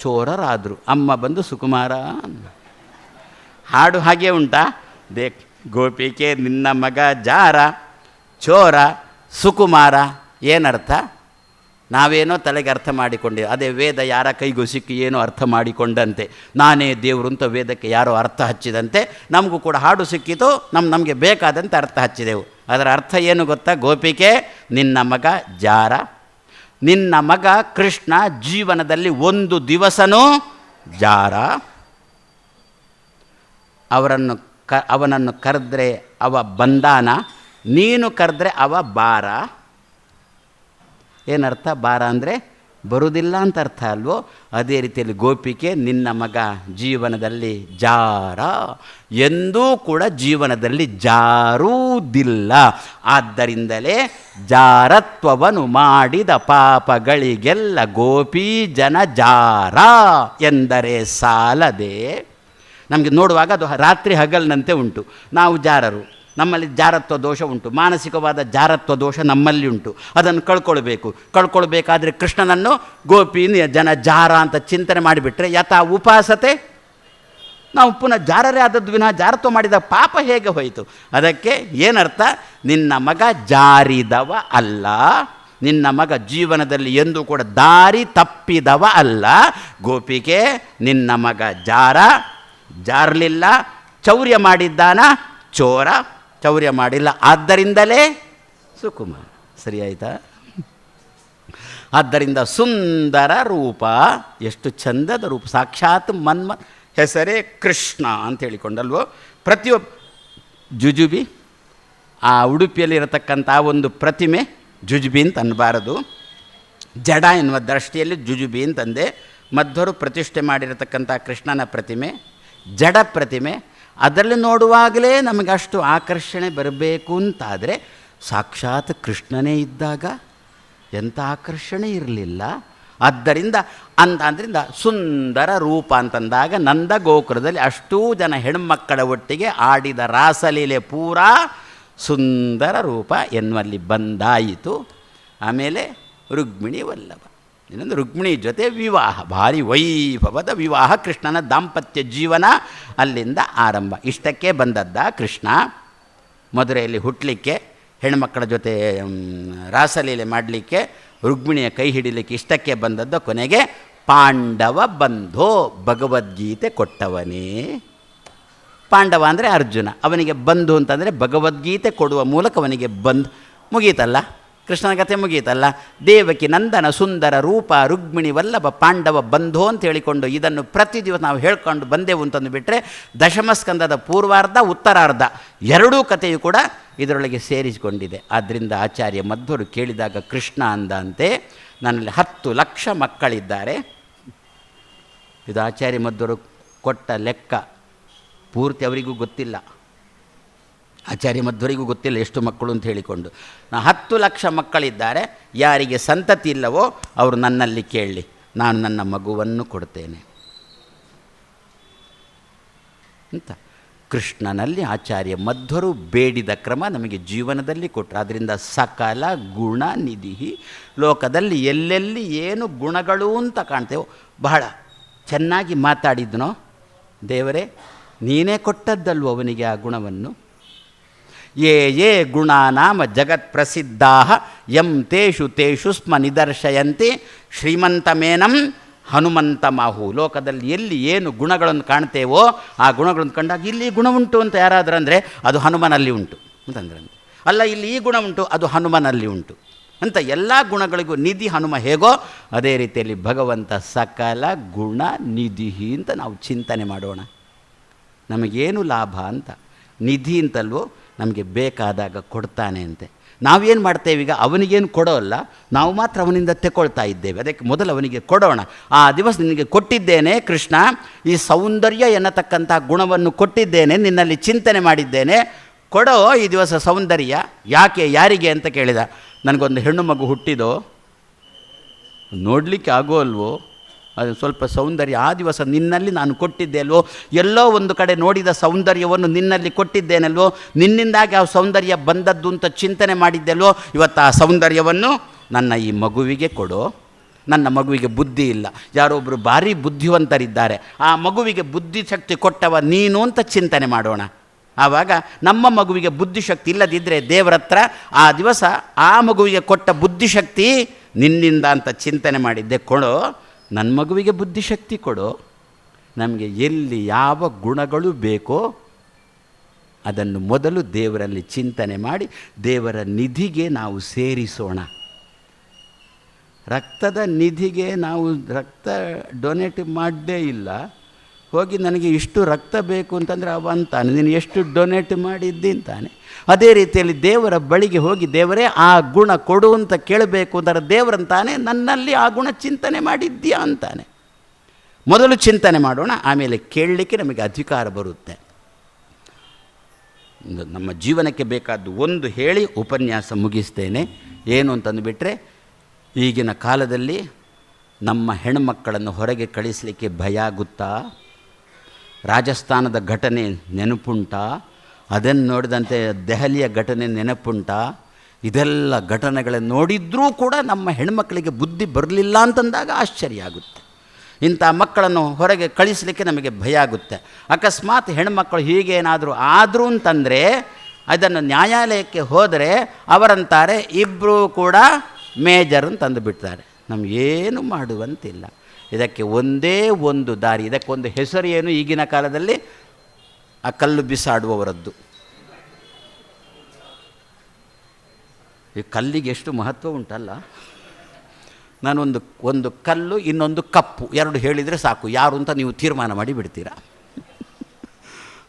ಚೋರರಾದರು. ಅಮ್ಮ ಬಂದು ಸುಕುಮಾರ. ಹಾಡು ಹಾಗೆ ಉಂಟಾ? ದೇಕ್ ಗೋಪಿಕೆ ನಿನ್ನ ಮಗ ಜಾರ ಚೋರ ಸುಕುಮಾರ. ಏನರ್ಥ? ನಾವೇನೋ ತಲೆಗೆ ಅರ್ಥ ಮಾಡಿಕೊಂಡೆ. ಅದೇ ವೇದ ಯಾರ ಕೈಗೂ ಸಿಕ್ಕಿ ಏನೋ ಅರ್ಥ ಮಾಡಿಕೊಂಡಂತೆ, ನಾನೇ ದೇವರು ಅಂತ ವೇದಕ್ಕೆ ಯಾರೋ ಅರ್ಥ ಹಚ್ಚಿದಂತೆ ನಮಗೂ ಕೂಡ ಹಾಡು ಸಿಕ್ಕಿತು, ನಮಗೆ ಬೇಕಾದಂತೆ ಅರ್ಥ ಹಚ್ಚಿದೆವು. ಅದರ ಅರ್ಥ ಏನು ಗೊತ್ತಾ? ಗೋಪಿಕೆ ನಿನ್ನ ಮಗ ಜಾರ, ನಿನ್ನ ಮಗ ಕೃಷ್ಣ ಜೀವನದಲ್ಲಿ ಒಂದು ದಿವಸನೂ ಜಾರ. ಅವನನ್ನು ಕರೆದ್ರೆ ಅವ ಬಂದಾನ, ನೀನು ಕರೆದ್ರೆ ಅವ ಬಾರ. ಏನರ್ಥ? ಬಾರ ಅಂದರೆ ಬರುವುದಿಲ್ಲ ಅಂತ ಅರ್ಥ ಅಲ್ವೋ? ಅದೇ ರೀತಿಯಲ್ಲಿ ಗೋಪಿಕೆ ನಿನ್ನ ಮಗ ಜೀವನದಲ್ಲಿ ಜಾರ, ಎಂದೂ ಕೂಡ ಜೀವನದಲ್ಲಿ ಜಾರುವುದಿಲ್ಲ. ಆದ್ದರಿಂದಲೇ ಜಾರತ್ವವನ್ನು ಮಾಡಿದ ಪಾಪಗಳಿಗೆಲ್ಲ ಗೋಪಿ ಜನ ಜಾರ ಎಂದರೆ ಸಾಲದೆ. ನಮಗೆ ನೋಡುವಾಗ ಅದು ರಾತ್ರಿ ಹಗಲಿನಂತೆ ಉಂಟು. ನಾವು ಜಾರರು, ನಮ್ಮಲ್ಲಿ ಜಾರತ್ವ ದೋಷ ಉಂಟು, ಮಾನಸಿಕವಾದ ಜಾರತ್ವ ದೋಷ ನಮ್ಮಲ್ಲಿ ಉಂಟು. ಅದನ್ನು ಕಳ್ಕೊಳ್ಬೇಕಾದ್ರೆ ಕೃಷ್ಣನನ್ನು ಗೋಪಿ ಜನ ಜಾರ ಅಂತ ಚಿಂತನೆ ಮಾಡಿಬಿಟ್ರೆ ಯಥಾ ಉಪಾಸತೆ ನಾವು ಪುನಃ ಜಾರರೇ ಆದದ್ದು ವಿನಃ ಜಾರತ್ವ ಮಾಡಿದ ಪಾಪ ಹೇಗೆ ಹೋಯಿತು? ಅದಕ್ಕೆ ಏನರ್ಥ? ನಿನ್ನ ಮಗ ಜಾರಿದವ ಅಲ್ಲ, ನಿನ್ನ ಮಗ ಜೀವನದಲ್ಲಿ ಎಂದೂ ಕೂಡ ದಾರಿ ತಪ್ಪಿದವ ಅಲ್ಲ. ಗೋಪಿಗೆ ನಿನ್ನ ಮಗ ಜಾರಲಿಲ್ಲ, ಚೌರ್ಯ ಮಾಡಿದ್ದಾನ ಚೋರ, ಚೌರ್ಯ ಮಾಡಿಲ್ಲ, ಆದ್ದರಿಂದಲೇ ಸುಕುಮಾರ. ಸರಿ ಆಯಿತಾ? ಆದ್ದರಿಂದ ಸುಂದರ ರೂಪ, ಎಷ್ಟು ಚಂದದ ರೂಪ, ಸಾಕ್ಷಾತ್ ಹೆಸರೇ ಕೃಷ್ಣ ಅಂತ ಹೇಳಿಕೊಂಡಲ್ವೋ. ಪ್ರತಿಯೊಬ್ಬ ಜುಜುಬಿ, ಆ ಉಡುಪಿಯಲ್ಲಿರತಕ್ಕಂಥ ಒಂದು ಪ್ರತಿಮೆ ಜುಜುಬಿ ಅಂತ ಅನ್ನಬಾರದು, ಜಡ ಎನ್ನುವ ದೃಷ್ಟಿಯಲ್ಲಿ ಜುಜುಬಿ ಅಂತಂದೆ. ಮಧ್ವರು ಪ್ರತಿಷ್ಠೆ ಮಾಡಿರತಕ್ಕಂಥ ಕೃಷ್ಣನ ಪ್ರತಿಮೆ ಜಡ ಪ್ರತಿಮೆ. ಅದರಲ್ಲಿ ನೋಡುವಾಗಲೇ ನಮಗಷ್ಟು ಆಕರ್ಷಣೆ ಬರಬೇಕು ಅಂತಾದರೆ ಸಾಕ್ಷಾತ್ ಕೃಷ್ಣನೇ ಇದ್ದಾಗ ಎಂಥ ಆಕರ್ಷಣೆ ಇರಲಿಲ್ಲ. ಆದ್ದರಿಂದ ಅಂದ್ರಿಂದ ಸುಂದರ ರೂಪ ಅಂತಂದಾಗ ನಂದ ಗೋಕುಲದಲ್ಲಿ ಅಷ್ಟೂ ಜನ ಹೆಣ್ಮಕ್ಕಳ ಒಟ್ಟಿಗೆ ಆಡಿದ ರಾಸಲೀಲೆ ಪೂರಾ ಸುಂದರ ರೂಪ ಎನ್ನುವಲ್ಲಿ ಬಂದಾಯಿತು. ಆಮೇಲೆ ರುಕ್ಮಿಣಿ ವಲ್ಲಭ, ಇನ್ನೊಂದು ರುಕ್ಮಿಣಿ ಜೊತೆ ವಿವಾಹ, ಭಾರಿ ವೈಭವದ ವಿವಾಹ, ಕೃಷ್ಣನ ದಾಂಪತ್ಯ ಜೀವನ ಅಲ್ಲಿಂದ ಆರಂಭ. ಇಷ್ಟಕ್ಕೆ ಬಂದದ್ದ ಕೃಷ್ಣ ಮಧುರೆಯಲ್ಲಿ ಹುಟ್ಟಲಿಕ್ಕೆ, ಹೆಣ್ಮಕ್ಕಳ ಜೊತೆ ರಾಸಲೀಲೆ ಮಾಡಲಿಕ್ಕೆ, ರುಕ್ಮಿಣಿಯ ಕೈ ಹಿಡಿಲಿಕ್ಕೆ ಇಷ್ಟಕ್ಕೆ ಬಂದದ್ದು. ಕೊನೆಗೆ ಪಾಂಡವ ಬಂಧೋ, ಭಗವದ್ಗೀತೆ ಕೊಟ್ಟವನೇ ಪಾಂಡವ ಅಂದರೆ ಅರ್ಜುನ, ಅವನಿಗೆ ಬಂಧು ಅಂತಂದರೆ ಭಗವದ್ಗೀತೆ ಕೊಡುವ ಮೂಲಕ ಅವನಿಗೆ ಬಂಧು. ಮುಗೀತಲ್ಲ, ಕೃಷ್ಣನ ಕಥೆ ಮುಗೀತಲ್ಲ. ದೇವಕಿ ನಂದನ ಸುಂದರ ರೂಪ ರುಕ್ಮಿಣಿ ವಲ್ಲಭ ಪಾಂಡವ ಬಂಧೋ ಅಂತ ಹೇಳಿಕೊಂಡು ಇದನ್ನು ಪ್ರತಿ ದಿವಸ ನಾವು ಹೇಳ್ಕೊಂಡು ಬಂದೆವು ಅಂತಂದು ಬಿಟ್ಟರೆ ದಶಮಸ್ಕಂದದ ಪೂರ್ವಾರ್ಧ ಉತ್ತರಾರ್ಧ ಎರಡೂ ಕಥೆಯು ಕೂಡ ಇದರೊಳಗೆ ಸೇರಿಸಿಕೊಂಡಿದೆ. ಆದ್ದರಿಂದ ಆಚಾರ್ಯ ಮಧ್ವರು ಕೇಳಿದಾಗ ಕೃಷ್ಣ ಅಂದಂತೆ ನನ್ನಲ್ಲಿ 10 ಲಕ್ಷ ಮಕ್ಕಳಿದ್ದಾರೆ. ಇದು ಆಚಾರ್ಯ ಮಧ್ವರು ಕೊಟ್ಟ ಲೆಕ್ಕ, ಪೂರ್ತಿ ಅವರಿಗೂ ಗೊತ್ತಿಲ್ಲ, ಆಚಾರ್ಯ ಮಧ್ವರಿಗೂ ಗೊತ್ತಿಲ್ಲ ಎಷ್ಟು ಮಕ್ಕಳು ಅಂತ ಹೇಳಿಕೊಂಡು. 10 ಲಕ್ಷ ಮಕ್ಕಳಿದ್ದಾರೆ, ಯಾರಿಗೆ ಸಂತತಿ ಇಲ್ಲವೋ ಅವರು ನನ್ನಲ್ಲಿ ಕೇಳಲಿ, ನಾನು ನನ್ನ ಮಗುವನ್ನು ಕೊಡ್ತೇನೆ ಅಂತ ಕೃಷ್ಣನಲ್ಲಿ ಆಚಾರ್ಯ ಮಧ್ವರು ಬೇಡಿದ ಕ್ರಮ ನಮಗೆ ಜೀವನದಲ್ಲಿ ಕೊಟ್ಟರು. ಆದ್ದರಿಂದ ಸಕಲ ಗುಣ ನಿಧಿ, ಲೋಕದಲ್ಲಿ ಎಲ್ಲೆಲ್ಲಿ ಏನು ಗುಣಗಳು ಅಂತ ಕಾಣ್ತೇವೋ ಬಹಳ ಚೆನ್ನಾಗಿ ಮಾತಾಡಿದ್ನೋ ದೇವರೇ, ನೀನೇ ಕೊಟ್ಟದ್ದಲ್ವ ಅವನಿಗೆ ಆ ಗುಣವನ್ನು. ಯೇ ಗುಣ ನಾಮ ಜಗತ್ ಪ್ರಸಿದ್ಧಾ ಯಂ ತೇಷು ಸ್ಮ ನಿದರ್ಶಯಂತಿ ಶ್ರೀಮಂತಮೇನಂ ಹನುಮಂತ ಮಾಹು. ಲೋಕದಲ್ಲಿ ಎಲ್ಲಿ ಏನು ಗುಣಗಳನ್ನು ಕಾಣ್ತೇವೋ ಆ ಗುಣಗಳನ್ನು ಕಂಡಾಗ ಇಲ್ಲಿ ಗುಣ ಉಂಟು ಅಂತ ಯಾರಾದರೂ ಅಂದರೆ ಅದು ಹನುಮನಲ್ಲಿ ಉಂಟು ಅಂತಂದ್ರೆ, ಅಲ್ಲ ಇಲ್ಲಿ ಈ ಗುಣ ಉಂಟು ಅದು ಹನುಮನಲ್ಲಿ ಉಂಟು ಅಂತ ಎಲ್ಲ ಗುಣಗಳಿಗೂ ನಿಧಿ ಹನುಮ ಹೇಗೋ ಅದೇ ರೀತಿಯಲ್ಲಿ ಭಗವಂತ ಸಕಲ ಗುಣ ನಿಧಿ ಅಂತ ನಾವು ಚಿಂತನೆ ಮಾಡೋಣ. ನಮಗೇನು ಲಾಭ ಅಂತ, ನಿಧಿ ಅಂತಲ್ವೋ ನಮಗೆ ಬೇಕಾದಾಗ ಕೊಡ್ತಾನೆ ಅಂತೆ. ನಾವೇನು ಮಾಡ್ತೇವೆ ಈಗ, ಅವನಿಗೇನು ಕೊಡೋಲ್ಲ, ನಾವು ಮಾತ್ರ ಅವನಿಂದ ತೆಕೊಳ್ತಾ ಇದ್ದೇವೆ. ಅದಕ್ಕೆ ಮೊದಲು ಅವನಿಗೆ ಕೊಡೋಣ. ಆ ದಿವಸ ನಿನಗೆ ಕೊಟ್ಟಿದ್ದೇನೆ ಕೃಷ್ಣ, ಈ ಸೌಂದರ್ಯ ಎನ್ನತಕ್ಕಂಥ ಗುಣವನ್ನು ಕೊಟ್ಟಿದ್ದೇನೆ, ನಿನ್ನಲ್ಲಿ ಚಿಂತನೆ ಮಾಡಿದ್ದೇನೆ, ಕೊಡೋ ಈ ದಿವಸ ಸೌಂದರ್ಯ. ಯಾಕೆ, ಯಾರಿಗೆ ಅಂತ ಕೇಳಿದ. ನನಗೊಂದು ಹೆಣ್ಣು ಮಗು ಹುಟ್ಟಿದೋ, ನೋಡಲಿಕ್ಕೆ ಆಗೋ ಅಲ್ವೋ, ಅದು ಸ್ವಲ್ಪ ಸೌಂದರ್ಯ ಆ ದಿವಸ ನಿನ್ನಲ್ಲಿ ನಾನು ಕೊಟ್ಟಿದ್ದೆ ಅಲ್ವೋ, ಎಲ್ಲೋ ಒಂದು ಕಡೆ ನೋಡಿದ ಸೌಂದರ್ಯವನ್ನು ನಿನ್ನಲ್ಲಿ ಕೊಟ್ಟಿದ್ದೇನಲ್ವೋ, ನಿನ್ನಿಂದಾಗಿ ಆ ಸೌಂದರ್ಯ ಬಂದದ್ದು ಅಂತ ಚಿಂತನೆ ಮಾಡಿದ್ದೆಲ್ವೋ, ಇವತ್ತು ಆ ಸೌಂದರ್ಯವನ್ನು ನನ್ನ ಈ ಮಗುವಿಗೆ ಕೊಡು. ನನ್ನ ಮಗುವಿಗೆ ಬುದ್ಧಿ ಇಲ್ಲ, ಯಾರೊಬ್ಬರು ಭಾರಿ ಬುದ್ಧಿವಂತರಿದ್ದಾರೆ, ಆ ಮಗುವಿಗೆ ಬುದ್ಧಿಶಕ್ತಿ ಕೊಟ್ಟವ ನೀನು ಅಂತ ಚಿಂತನೆ ಮಾಡೋಣ. ಆವಾಗ ನಮ್ಮ ಮಗುವಿಗೆ ಬುದ್ಧಿಶಕ್ತಿ ಇಲ್ಲದಿದ್ದರೆ ದೇವರ ಹತ್ರ ಆ ದಿವಸ ಆ ಮಗುವಿಗೆ ಕೊಟ್ಟ ಬುದ್ಧಿಶಕ್ತಿ ನಿನ್ನಿಂದ ಅಂತ ಚಿಂತನೆ ಮಾಡಿದ್ದೆ, ಕೊಡೋ ನನ್ನ ಮಗುವಿಗೆ ಬುದ್ಧಿಶಕ್ತಿ ಕೊಡು. ನಮಗೆ ಎಲ್ಲಿ ಯಾವ ಗುಣಗಳು ಬೇಕೋ ಅದನ್ನು ಮೊದಲು ದೇವರಲ್ಲಿ ಚಿಂತನೆ ಮಾಡಿ ದೇವರ ನಿಧಿಗೆ ನಾವು ಸೇರಿಸೋಣ. ರಕ್ತದ ನಿಧಿಗೆ ನಾವು ರಕ್ತ ಡೊನೇಟ್ ಮಾಡಲೇ ಇಲ್ಲ, ಹೋಗಿ ನನಗೆ ಇಷ್ಟು ರಕ್ತ ಬೇಕು ಅಂತಂದರೆ ಅವ ಅಂತಾನೆ ನೀನು ಎಷ್ಟು ಡೊನೇಟ್ ಮಾಡಿದ್ದಿ ಅಂತಾನೆ. ಅದೇ ರೀತಿಯಲ್ಲಿ ದೇವರ ಬಳಿಗೆ ಹೋಗಿ ದೇವರೇ ಆ ಗುಣ ಕೊಡು ಅಂತ ಕೇಳಬೇಕು ಅಂದರೆ ದೇವರಂತಾನೆ ನನ್ನಲ್ಲಿ ಆ ಗುಣ ಚಿಂತನೆ ಮಾಡಿದ್ದೀಯಾ ಅಂತಾನೆ. ಮೊದಲು ಚಿಂತನೆ ಮಾಡೋಣ, ಆಮೇಲೆ ಕೇಳಲಿಕ್ಕೆ ನಮಗೆ ಅಧಿಕಾರ ಬರುತ್ತೆ. ನಮ್ಮ ಜೀವನಕ್ಕೆ ಬೇಕಾದ್ದು ಒಂದು ಹೇಳಿ ಉಪನ್ಯಾಸ ಮುಗಿಸ್ತೇನೆ. ಏನು ಅಂತಂದುಬಿಟ್ರೆ, ಈಗಿನ ಕಾಲದಲ್ಲಿ ನಮ್ಮ ಹೆಣ್ಣುಮಕ್ಕಳನ್ನು ಹೊರಗೆ ಕಳಿಸಲಿಕ್ಕೆ ಭಯ ಆಗುತ್ತಾ? ರಾಜಸ್ಥಾನದ ಘಟನೆ ನೆನಪುಂಟಾ? ಅದನ್ನು ನೋಡಿದಂತೆ ದೆಹಲಿಯ ಘಟನೆ ನೆನಪುಂಟಾ? ಇದೆಲ್ಲ ಘಟನೆಗಳನ್ನು ನೋಡಿದ್ರೂ ಕೂಡ ನಮ್ಮ ಹೆಣ್ಮಕ್ಕಳಿಗೆ ಬುದ್ಧಿ ಬರಲಿಲ್ಲ ಅಂತಂದಾಗ ಆಶ್ಚರ್ಯ ಆಗುತ್ತೆ. ಇಂಥ ಮಕ್ಕಳನ್ನು ಹೊರಗೆ ಕಳಿಸಲಿಕ್ಕೆ ನಮಗೆ ಭಯ ಆಗುತ್ತೆ. ಅಕಸ್ಮಾತ್ ಹೆಣ್ಮಕ್ಕಳು ಹೀಗೇನಾದರೂ ಆದರೂ ಅಂತಂದರೆ ಅದನ್ನು ನ್ಯಾಯಾಲಯಕ್ಕೆ ಹೋದರೆ ಅವರಂತಾರೆ ಇಬ್ಬರೂ ಕೂಡ ಮೇಜರ್ ಅಂತಂದು ಬಿಡ್ತಾರೆ. ನಮಗೇನು ಮಾಡುವಂತಿಲ್ಲ. ಇದಕ್ಕೆ ಒಂದೇ ಒಂದು ದಾರಿ, ಇದಕ್ಕೊಂದು ಹೆಸರು ಏನು ಈಗಿನ ಕಾಲದಲ್ಲಿ? ಆ ಕಲ್ಲು ಬಿಸಾಡುವವರದ್ದು. ಈ ಕಲ್ಲಿಗೆ ಎಷ್ಟು ಮಹತ್ವ ಉಂಟಲ್ಲ. ಒಂದು ಕಲ್ಲು, ಇನ್ನೊಂದು ಕಪ್ಪು, ಎರಡು ಹೇಳಿದರೆ ಸಾಕು, ಯಾರು ಅಂತ ನೀವು ತೀರ್ಮಾನ ಮಾಡಿ ಬಿಡ್ತೀರಾ.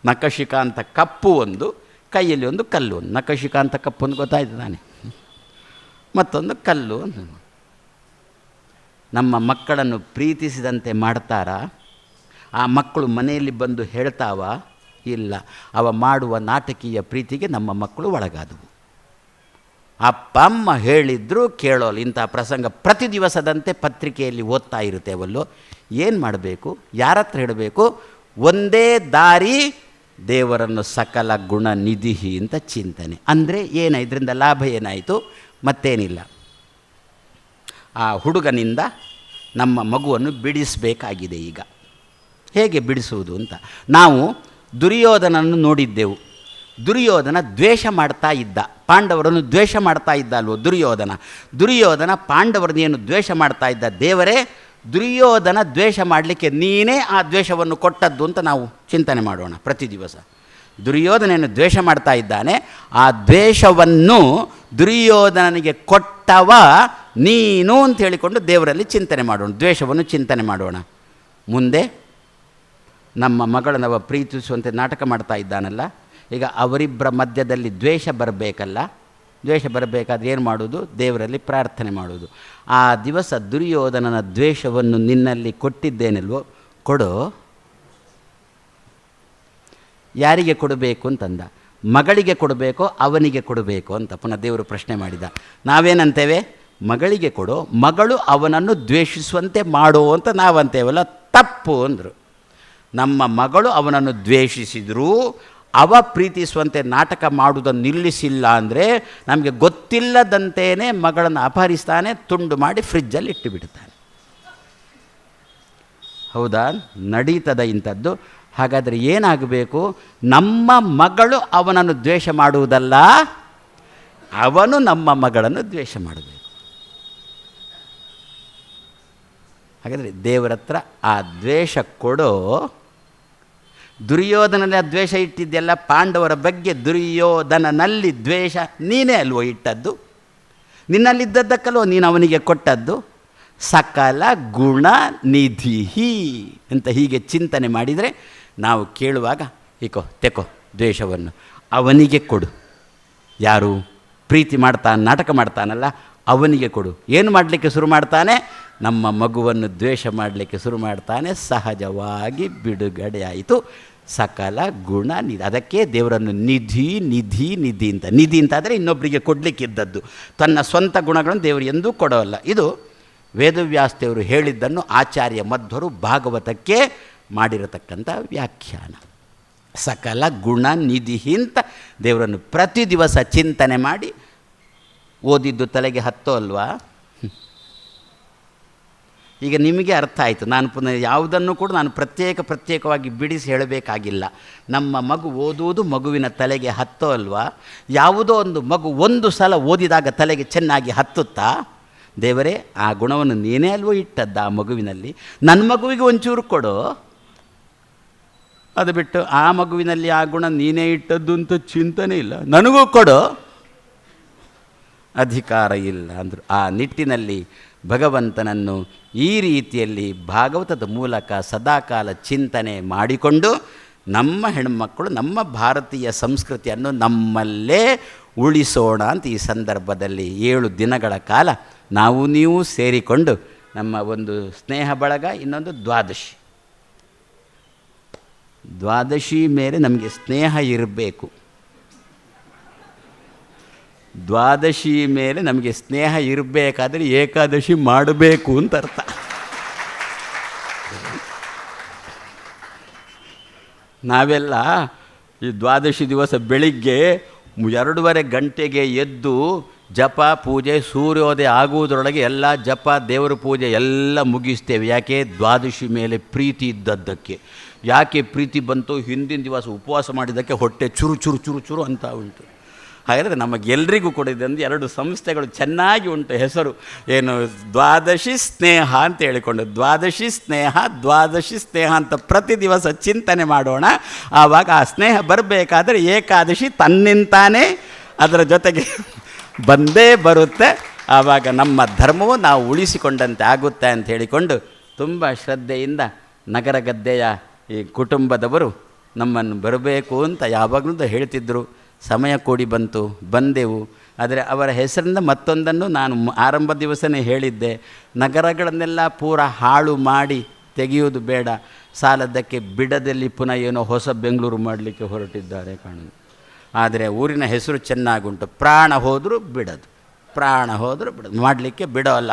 ನಖಶಿಖಾಂತ ಕಪ್ಪು ಒಂದು, ಕೈಯಲ್ಲಿ ಒಂದು ಕಲ್ಲು ಒಂದು. ನಖಶಿಖಾಂತ ಕಪ್ಪು ಒಂದು ಗೊತ್ತಾಯ್ತು ತಾನೆ, ಮತ್ತೊಂದು ಕಲ್ಲು. ನಮ್ಮ ಮಕ್ಕಳನ್ನು ಪ್ರೀತಿಸಿದಂತೆ ಮಾಡ್ತಾರಾ? ಆ ಮಕ್ಕಳು ಮನೆಯಲ್ಲಿ ಬಂದು ಹೇಳ್ತಾವ? ಇಲ್ಲ. ಅವ ಮಾಡುವ ನಾಟಕೀಯ ಪ್ರೀತಿಗೆ ನಮ್ಮ ಮಕ್ಕಳು ಒಳಗಾದವು. ಅಪ್ಪ ಅಮ್ಮ ಹೇಳಿದ್ರು ಕೇಳೋಲ್ಲ. ಇಂಥ ಪ್ರಸಂಗ ಪ್ರತಿ ದಿವಸದಂತೆ ಪತ್ರಿಕೆಯಲ್ಲಿ ಓದ್ತಾ ಇರುತ್ತೇವಲ್ಲೋ. ಏನು ಮಾಡಬೇಕು? ಯಾರ ಹತ್ರ ಹೇಳಬೇಕು? ಒಂದೇ ದಾರಿ, ದೇವರನ್ನು ಸಕಲ ಗುಣ ನಿಧಿ ಅಂತ ಚಿಂತನೆ. ಅಂದರೆ ಏನು? ಇದರಿಂದ ಲಾಭ ಏನಾಯಿತು? ಮತ್ತೇನಿಲ್ಲ. ಆ ಹುಡುಗನಿಂದ ನಮ್ಮ ಮಗುವನ್ನು ಬಿಡಿಸಬೇಕಾಗಿದೆ. ಈಗ ಹೇಗೆ ಬಿಡಿಸುವುದು ಅಂತ ನಾವು ದುರ್ಯೋಧನನ್ನು ನೋಡಿದ್ದೆವು. ದುರ್ಯೋಧನ ದ್ವೇಷ ಮಾಡ್ತಾ ಇದ್ದ, ಪಾಂಡವರನ್ನು ದ್ವೇಷ ಮಾಡ್ತಾ ಇದ್ದ ಅಲ್ವೋ ದುರ್ಯೋಧನ ಪಾಂಡವರನ್ನೇನು ದ್ವೇಷ ಮಾಡ್ತಾ ಇದ್ದ. ದೇವರೇ, ದುರ್ಯೋಧನ ದ್ವೇಷ ಮಾಡಲಿಕ್ಕೆ ನೀನೇ ಆ ದ್ವೇಷವನ್ನು ಕೊಟ್ಟದ್ದು ಅಂತ ನಾವು ಚಿಂತನೆ ಮಾಡೋಣ ಪ್ರತಿ ದಿವಸ. ದುರ್ಯೋಧನನ್ನು ದ್ವೇಷ ಮಾಡ್ತಾ ಇದ್ದಾನೆ, ಆ ದ್ವೇಷವನ್ನು ದುರ್ಯೋಧನನಿಗೆ ಕೊಟ್ಟವ ನೀನು ಅಂತ ಹೇಳಿಕೊಂಡು ದೇವರಲ್ಲಿ ಚಿಂತನೆ ಮಾಡೋಣ, ದ್ವೇಷವನ್ನು ಚಿಂತನೆ ಮಾಡೋಣ. ಮುಂದೆ ನಮ್ಮ ಮಗಳನ್ನವ ಪ್ರೀತಿಸುವಂತೆ ನಾಟಕ ಮಾಡ್ತಾ ಇದ್ದಾನಲ್ಲ, ಈಗ ಅವರಿಬ್ಬರ ಮಧ್ಯದಲ್ಲಿ ದ್ವೇಷ ಬರಬೇಕಲ್ಲ. ದ್ವೇಷ ಬರಬೇಕಾದ್ರೆ ಏನು ಮಾಡೋದು? ದೇವರಲ್ಲಿ ಪ್ರಾರ್ಥನೆ ಮಾಡೋದು. ಆ ದಿವಸ ದುರ್ಯೋಧನನ ದ್ವೇಷವನ್ನು ನಿನ್ನಲ್ಲಿ ಕೊಟ್ಟಿದ್ದೇನಲ್ವೋ, ಕೊಡು. ಯಾರಿಗೆ ಕೊಡಬೇಕು ಅಂತಂದ. ಮಗಳಿಗೆ ಕೊಡಬೇಕೋ ಅವನಿಗೆ ಕೊಡಬೇಕು ಅಂತ ಪುನಃ ದೇವರು ಪ್ರಶ್ನೆ ಮಾಡಿದ. ನಾವೇನಂತೇವೆ? ಮಗಳಿಗೆ ಕೊಡು, ಮಗಳು ಅವನನ್ನು ದ್ವೇಷಿಸುವಂತೆ ಮಾಡೋ ಅಂತ ನಾವಂತೇವಲ್ಲ. ತಪ್ಪು ಅಂದರು. ನಮ್ಮ ಮಗಳು ಅವನನ್ನು ದ್ವೇಷಿಸಿದರೂ ಅವ ಪ್ರೀತಿಸುವಂತೆ ನಾಟಕ ಮಾಡುವುದನ್ನು ನಿಲ್ಲಿಸಿಲ್ಲ ಅಂದರೆ ನಮಗೆ ಗೊತ್ತಿಲ್ಲದಂತೆಯೇ ಮಗಳನ್ನು ಅಪಹರಿಸ್ತಾನೆ, ತುಂಡು ಮಾಡಿ ಫ್ರಿಜ್ಜಲ್ಲಿ ಇಟ್ಟು ಬಿಡ್ತಾನೆ. ಹೌದಾ? ನಡೀತದ ಇಂಥದ್ದು. ಹಾಗಾದರೆ ಏನಾಗಬೇಕು? ನಮ್ಮ ಮಗಳು ಅವನನ್ನು ದ್ವೇಷ ಮಾಡುವುದಲ್ಲ, ಅವನು ನಮ್ಮ ಮಗಳನ್ನು ದ್ವೇಷ ಮಾಡಬೇಕು. ಹಾಗಾದರೆ ದೇವರ ಹತ್ರ ಆ ದ್ವೇಷ ಕೊಡೋ. ದುರ್ಯೋಧನಲ್ಲಿ ಆ ದ್ವೇಷ ಇಟ್ಟಿದ್ದೆಲ್ಲ ಪಾಂಡವರ ಬಗ್ಗೆ. ದುರ್ಯೋಧನನಲ್ಲಿ ದ್ವೇಷ ನೀನೇ ಅಲ್ವೋ ಇಟ್ಟದ್ದು, ನಿನ್ನಲ್ಲಿದ್ದದ್ದಕ್ಕಲ್ವೋ ನೀನು ಅವನಿಗೆ ಕೊಟ್ಟದ್ದು. ಸಕಲ ಗುಣ ನಿಧಿ ಅಂತ ಹೀಗೆ ಚಿಂತನೆ ಮಾಡಿದರೆ ನಾವು ಕೇಳುವಾಗ ಈಕೋ ತೆಕೋ ದ್ವೇಷವನ್ನು ಅವನಿಗೆ ಕೊಡು. ಯಾರು ಪ್ರೀತಿ ಮಾಡ್ತಾನೆ, ನಾಟಕ ಮಾಡ್ತಾನಲ್ಲ, ಅವನಿಗೆ ಕೊಡು. ಏನು ಮಾಡಲಿಕ್ಕೆ ಶುರು ಮಾಡ್ತಾನೆ? ನಮ್ಮ ಮಗುವನ್ನು ದ್ವೇಷ ಮಾಡಲಿಕ್ಕೆ ಶುರು ಮಾಡ್ತಾನೆ. ಸಹಜವಾಗಿ ಬಿಡುಗಡೆ ಆಯಿತು. ಸಕಲ ಗುಣ ನಿಧಿ. ಅದಕ್ಕೆ ದೇವರನ್ನು ನಿಧಿ ನಿಧಿ ನಿಧಿ ಅಂತ. ನಿಧಿ ಅಂತಾದರೆ ಇನ್ನೊಬ್ಬರಿಗೆ ಕೊಡಲಿಕ್ಕಿದ್ದದ್ದು, ತನ್ನ ಸ್ವಂತ ಗುಣಗಳನ್ನು ದೇವರು ಎಂದೂ ಕೊಡೋಲ್ಲ. ಇದು ವೇದವ್ಯಾಸ ದೇವರು ಹೇಳಿದ್ದನ್ನು ಆಚಾರ್ಯ ಮಧ್ವರು ಭಾಗವತಕ್ಕೆ ಮಾಡಿರತಕ್ಕಂಥ ವ್ಯಾಖ್ಯಾನ. ಸಕಲ ಗುಣ ನಿಧಿ ಅಂತ ದೇವರನ್ನು ಪ್ರತಿ ದಿವಸ ಚಿಂತನೆ ಮಾಡಿ ಓದಿದ್ದು ತಲೆಗೆ ಹತ್ತೋ ಅಲ್ವಾ? ಈಗ ನಿಮಗೆ ಅರ್ಥ ಆಯಿತು. ನಾನು ಪುನಃ ಯಾವುದನ್ನು ಕೂಡ ನಾನು ಪ್ರತ್ಯೇಕವಾಗಿ ಬಿಡಿಸಿ ಹೇಳಬೇಕಾಗಿಲ್ಲ. ನಮ್ಮ ಮಗು ಓದುವುದು ಮಗುವಿನ ತಲೆಗೆ ಹತ್ತೋ ಅಲ್ವಾ? ಯಾವುದೋ ಒಂದು ಮಗು ಒಂದು ಸಲ ಓದಿದಾಗ ತಲೆಗೆ ಚೆನ್ನಾಗಿ ಹತ್ತುತ್ತಾ? ದೇವರೇ, ಆ ಗುಣವನ್ನು ನೀನೇ ಅಲ್ವೋ ಇಟ್ಟದ್ದ ಆ ಮಗುವಿನಲ್ಲಿ, ನನ್ನ ಮಗುವಿಗೆ ಒಂಚೂರು ಕೊಡು. ಅದು ಬಿಟ್ಟು ಆ ಮಗುವಿನಲ್ಲಿ ಆ ಗುಣ ನೀನೇ ಇಟ್ಟದ್ದು ಅಂತ ಚಿಂತನೆ ಇಲ್ಲ, ನನಗೂ ಕೊಡು, ಅಧಿಕಾರ ಇಲ್ಲ ಅಂದರು. ಆ ನಿಟ್ಟಿನಲ್ಲಿ ಭಗವಂತನನ್ನು ಈ ರೀತಿಯಲ್ಲಿ ಭಾಗವತದ ಮೂಲಕ ಸದಾಕಾಲ ಚಿಂತನೆ ಮಾಡಿಕೊಂಡು ನಮ್ಮ ಹೆಣ್ಮಕ್ಕಳು ನಮ್ಮ ಭಾರತೀಯ ಸಂಸ್ಕೃತಿಯನ್ನು ನಮ್ಮಲ್ಲೇ ಉಳಿಸೋಣ ಅಂತ ಈ ಸಂದರ್ಭದಲ್ಲಿ 7 ದಿನಗಳ ಕಾಲ ನಾವು ನೀವು ಸೇರಿಕೊಂಡು ನಮ್ಮ ಒಂದು ಸ್ನೇಹ ಬಳಗ, ಇನ್ನೊಂದು ದ್ವಾದಶಿ ಮೇಲೆ ನಮಗೆ ಸ್ನೇಹ ಇರಬೇಕು. ದ್ವಾದಶಿ ಮೇಲೆ ನಮಗೆ ಸ್ನೇಹ ಇರಬೇಕಾದ್ರೆ ಏಕಾದಶಿ ಮಾಡಬೇಕು ಅಂತ ಅರ್ಥ. ನಾವೆಲ್ಲ ಈ ದ್ವಾದಶಿ ದಿವಸ ಬೆಳಿಗ್ಗೆ 2:30 ಗಂಟೆಗೆ ಎದ್ದು ಜಪ ಪೂಜೆ ಸೂರ್ಯೋದಯ ಆಗುವುದರೊಳಗೆ ಎಲ್ಲ ಜಪ ದೇವರ ಪೂಜೆ ಎಲ್ಲ ಮುಗಿಸ್ತೇವೆ. ಯಾಕೆ? ದ್ವಾದಶಿ ಮೇಲೆ ಪ್ರೀತಿ ಇದ್ದದ್ದಕ್ಕೆ. ಯಾಕೆ ಪ್ರೀತಿ ಬಂತು? ಹಿಂದಿನ ದಿವಸ ಉಪವಾಸ ಮಾಡಿದ್ದಕ್ಕೆ ಹೊಟ್ಟೆ ಚುರು ಚುರು ಚುರು ಚುರು ಅಂತ ಉಂಟು. ಹಾಗಾದರೆ ನಮಗೆಲ್ಲರಿಗೂ ಕೂಡ ಇದೊಂದು 2 ಸಂಸ್ಥೆಗಳು ಚೆನ್ನಾಗಿ ಉಂಟು. ಹೆಸರು ಏನು? ದ್ವಾದಶಿ ಸ್ನೇಹ ಅಂತ ಹೇಳಿಕೊಂಡು, ದ್ವಾದಶಿ ಸ್ನೇಹ ಅಂತ ಪ್ರತಿ ದಿವಸ ಚಿಂತನೆ ಮಾಡೋಣ. ಆವಾಗ ಆ ಸ್ನೇಹ ಬರಬೇಕಾದ್ರೆ ಏಕಾದಶಿ ತನ್ನಿಂತಾನೇ ಅದರ ಜೊತೆಗೆ ಬಂದೇ ಬರುತ್ತೆ. ಆವಾಗ ನಮ್ಮ ಧರ್ಮವು ನಾವು ಉಳಿಸಿಕೊಂಡಂತೆ ಆಗುತ್ತೆ ಅಂತ ಹೇಳಿಕೊಂಡು ತುಂಬ ಶ್ರದ್ಧೆಯಿಂದ ನಗರ ಗದ್ದೆಯ ಈ ಕುಟುಂಬದವರು ನಮ್ಮನ್ನು ಬರಬೇಕು ಅಂತ ಯಾವಾಗಲೂ ಹೇಳ್ತಿದ್ದರು. ಸಮಯ ಕೂಡಿ ಬಂದೆವು. ಆದರೆ ಅವರ ಹೆಸರಿಂದ ಮತ್ತೊಂದನ್ನು ನಾನು ಆರಂಭ ದಿವಸನೇ ಹೇಳಿದ್ದೆ, ನಗರಗಳನ್ನೆಲ್ಲ ಪೂರ ಹಾಳು ಮಾಡಿ ತೆಗೆಯುವುದು ಬೇಡ, ಸಾಲದ್ದಕ್ಕೆ ಬಿಡದಲ್ಲಿ ಪುನಃ ಏನೋ ಹೊಸ ಬೆಂಗಳೂರು ಮಾಡಲಿಕ್ಕೆ ಹೊರಟಿದ್ದಾರೆ ಕಾಣುವುದು. ಆದರೆ ಊರಿನ ಹೆಸರು ಚೆನ್ನಾಗುಂಟು. ಪ್ರಾಣ ಹೋದರೂ ಬಿಡೋದು ಮಾಡಲಿಕ್ಕೆ ಬಿಡೋಲ್ಲ.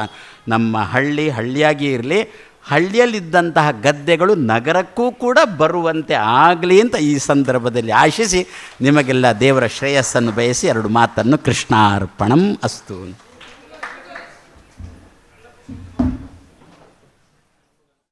ನಮ್ಮ ಹಳ್ಳಿಯಾಗಿ ಇರಲಿ, ಹಳ್ಳಿಯಲ್ಲಿದ್ದಂತಹ ಗದ್ದೆಗಳು ನಗರಕ್ಕೂ ಕೂಡ ಬರುವಂತೆ ಆಗಲಿ ಅಂತ ಈ ಸಂದರ್ಭದಲ್ಲಿ ಆಶಿಸಿ ನಿಮಗೆಲ್ಲ ದೇವರ ಶ್ರೇಯಸ್ಸನ್ನು ಬಯಸಿ 2 ಮಾತನ್ನು ಕೃಷ್ಣಾರ್ಪಣಂ ಅಸ್ತು.